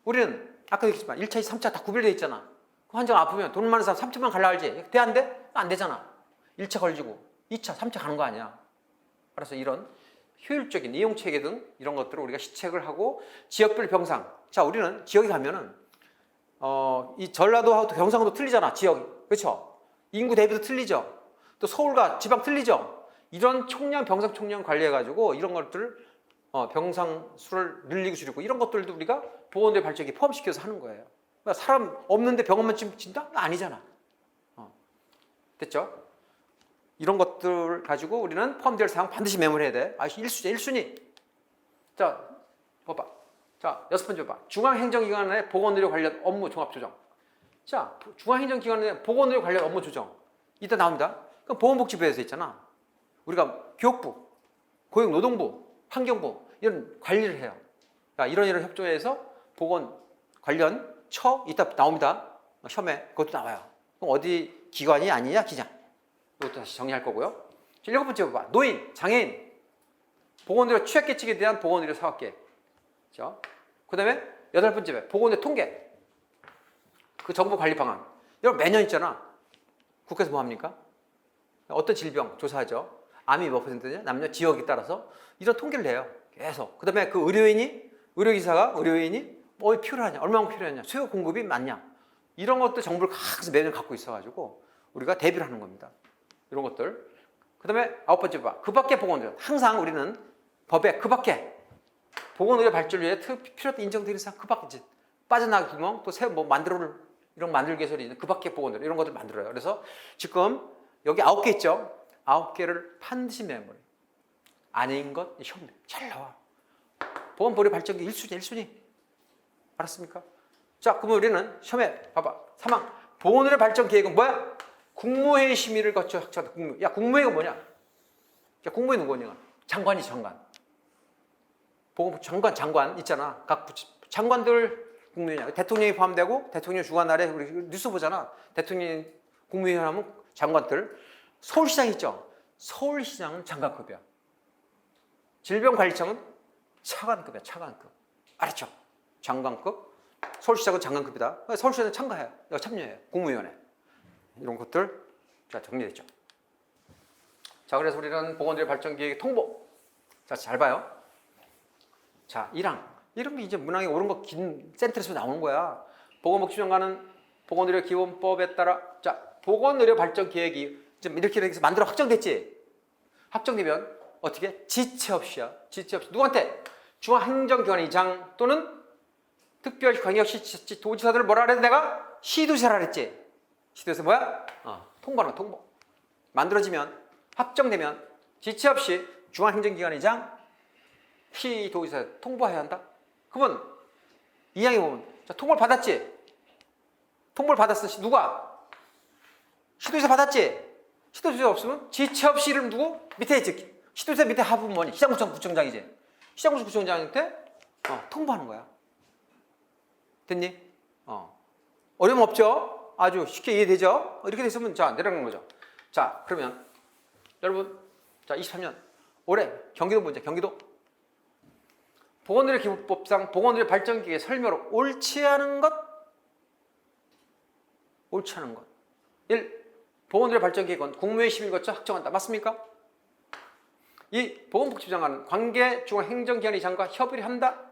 우리는 아까 얘기했지만 1차, 2차, 3차 다 구별되어 있잖아. 환자가 아프면 돈 많은 사람 3차만 갈라 알지? 돼, 안 돼? 안 되잖아. 1차 걸리고 2차, 3차 가는 거 아니야. 그래서 이런 효율적인 이용 체계 등 이런 것들을 우리가 시책을 하고 지역별 병상. 자, 우리는 지역에 가면은 이 전라도하고 경상도 틀리잖아. 지역이. 그렇죠? 인구 대비도 틀리죠. 또 서울과 지방 틀리죠. 이런 총량 병상 총량 관리해 가지고 이런 것들을 병상 수를 늘리고 줄이고 이런 것들도 우리가 보건의료 발전에 포함시켜서 하는 거예요. 사람 없는데 병원만 진다? 아니잖아. 됐죠? 이런 것들 가지고 우리는 포함될 사항 반드시 메모해야 돼. 1순위. 자, 봐봐. 자, 6번째 봐봐. 중앙행정기관의 보건의료 관련 업무 종합조정. 자, 중앙행정기관의 보건의료 관련 업무 조정. 이따 나옵니다. 그럼 보건복지부에서 있잖아. 우리가 교육부, 고용노동부, 환경부 이런 관리를 해요. 자, 이런 협조해서 보건 관련 처 이따 나옵니다. 시험에 그것도 나와요. 그럼 어디 기관이 아니냐 기장. 이것도 다시 정리할 거고요. 7번째 봐봐. 노인, 장애인, 보건의료 취약계층에 대한 보건의료 사업계획. 그렇죠? 그 다음에 8번째 봐. 보건의료 통계. 그 정보 관리 방안. 여러분 매년 있잖아. 국회에서 뭐 합니까? 어떤 질병 조사하죠. 암이 몇 %냐? 남녀 지역에 따라서 이런 통계를 내요. 계속. 그 다음에 그 의료인이 뭐 필요하냐? 얼마나 필요하냐? 수요 공급이 많냐? 이런 것들 정보를 각서 매년 갖고 있어가지고 우리가 대비를 하는 겁니다. 이런 것들. 그 다음에 9번째 봐. 그 밖에 보건의료. 항상 우리는 법에 그 밖에 보건의료 발전을 위해 필요한 인정되는 사항 그 밖에 빠져나가기 구멍 또 새 뭐 이런 만들기 위해서 그 밖에 보건의료 이런 것들 만들어요. 그래서 지금 여기 9개 있죠. 9개를 반드시 메모해. 아닌 것 시험 잘 나와. 보건의료 발전기 1순위. 알았습니까? 자, 그러면 우리는 시험에 봐봐. 3항. 보건의료 발전 계획은 뭐야? 국무회의 심의를 거쳐 확정한다. 국무회의. 야, 국무회의가 뭐냐? 야, 국무회의 누구냐? 장관이지, 장관. 보건복지부 장관 있잖아. 각 장관들 국무회의냐. 대통령이 포함되고 대통령 주관 아래 우리 뉴스 보잖아. 대통령이 국무회의 하면 장관들. 서울시장 있죠. 서울시장은 장관급이야. 질병관리청은 차관급이야. 차관급. 알았죠? 장관급. 서울시장은 장관급이다. 서울시장은 참여해요. 국무위원회. 이런 것들 자 정리됐죠. 자, 그래서 우리는 보건의료 발전 계획 통보. 자, 잘 봐요. 자, 1항. 이런 게 이제 문항에 옳은 거 긴 센트에서 나오는 거야. 보건복지부장관은 보건의료 기본법에 따라 자, 보건의료 발전 계획이 지금 이렇게 해서 만들어 확정됐지. 확정되면 어떻게? 지체 없이야. 지체 없이 누구한테? 중앙행정기관이장 또는 특별광역시 도지사들을 뭐라 그랬지 내가? 시도지사라 그랬지. 시도지사 뭐야? 통보하는 거, 통보. 만들어지면 확정되면 지체 없이 중앙행정기관이장 시도지사 통보해야 한다. 그러면 이항에 보면 자, 통보를 받았지. 통보를 받았어. 누가? 시도지사 받았지. 시도지사 없으면 지체 없이 이름 두고 밑에 있지. 시도지사 밑에 하부모니 시장구청장이지. 시장구청장한테 통보하는 거야. 됐니? 어려움 없죠? 아주 쉽게 이해되죠? 이렇게 됐으면 자, 내려가는 거죠. 자, 그러면 여러분, 자, 23년 올해 경기도 문제, 경기도 보건의료 기본법상 보건의료 발전기획 설명으로 옳지 않은 것, 옳지 않은 것. 1. 보건의료 발전기획은 국무회의 심의를 거쳐 확정한다. 맞습니까? 2. 보건복지부 장관은 관계 중앙행정기관의 장과 협의를 한다.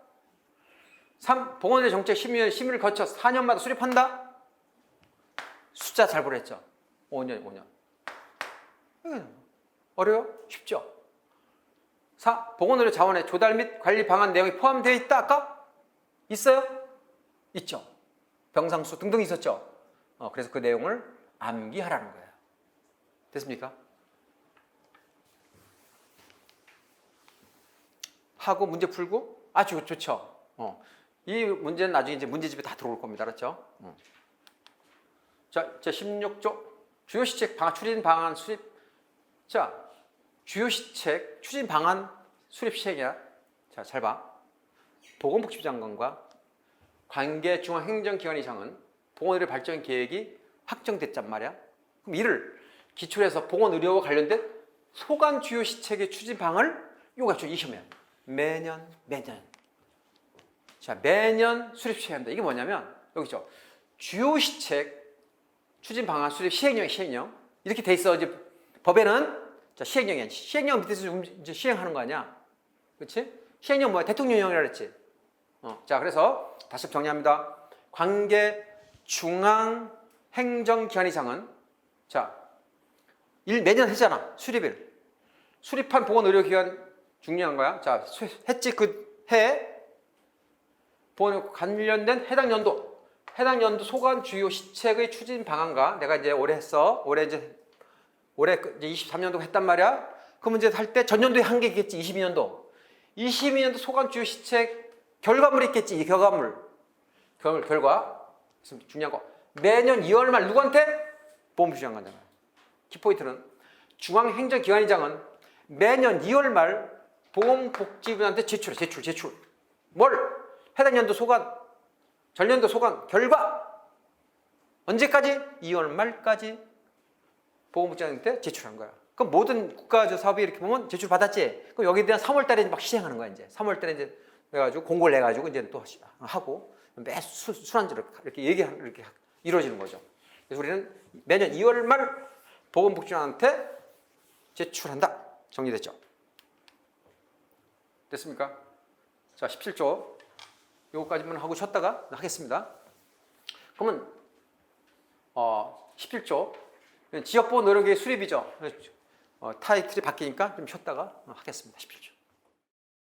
3. 보건의료 정책 심의위원 심의를 거쳐 4년마다 수립한다. 숫자 잘 보냈죠? 5년. 어려워? 쉽죠? 4. 보건의료 자원의 조달 및 관리 방안 내용이 포함되어 있다. 아까? 있어요? 있죠. 병상수 등등 있었죠. 그래서 그 내용을 암기하라는 거예요. 됐습니까? 하고 문제 풀고 아주 좋죠. 이 문제는 나중에 이제 문제집에 다 들어올 겁니다. 알았죠? 자, 제 16조 주요 시책 방안 추진 방안 수립. 자, 주요 시책 추진 방안 수립 시행이야. 자, 잘 봐. 보건복지부 장관과 관계 중앙행정기관이장은 보건의료 발전 계획이 확정됐단 말이야. 그럼 이를 기초로 해서 보건의료와 관련된 소관 주요 시책의 추진 방안을 요구하죠. 이 시험에 매년. 자, 매년 수립 시행한다. 이게 뭐냐면 여기죠. 주요 시책 추진 방안 수립 시행령 이렇게 돼 있어. 이제 법에는 자, 시행령이야. 시행령 밑에서 이제 시행하는 거 아니야. 그렇지? 시행령 뭐야? 대통령령이라 그랬지. 자, 그래서 다시 정리합니다. 관계 중앙행정기관이장은 자, 매년 했잖아. 수립일. 수립한 보건의료기관 중요한 거야. 자, 했지 그 해 보건 관련된 해당 연도 해당 연도 소관 주요 시책의 추진 방안과 내가 이제 올해 했어. 올해 이제 23년도 했단 말이야. 그럼 이제 할 때 전년도에 한 게 있겠지. 22년도. 22년도 소관 주요 시책 결과물이 있겠지. 이 결과. 중요한 거. 매년 2월 말 누구한테? 보건복지부 장관잖아. 키포인트는 중앙행정기관의장은 매년 2월 말 보건복지부한테 제출. 뭘? 해당 연도 소관, 전년도 소관 결과 언제까지? 2월 말까지 보건복지부한테 제출한 거야. 그럼 모든 국가 사업이 이렇게 보면 제출 받았지. 그럼 여기에 대한 3월 달에 막 시행하는 거야 이제. 3월 달에 이제 해가지고 공고를 내가지고 이제 또 하고 매 순환적으로 이렇게 이렇게 이루어지는 거죠. 그래서 우리는 매년 2월 말 보건복지부한테 제출한다. 정리됐죠? 됐습니까? 자, 17조. 요거까지만 하고 쉬었다가 하겠습니다. 그러면 17조 지역보호 노력의 수립이죠. 타이틀이 바뀌니까 좀 쉬었다가 하겠습니다. 17조.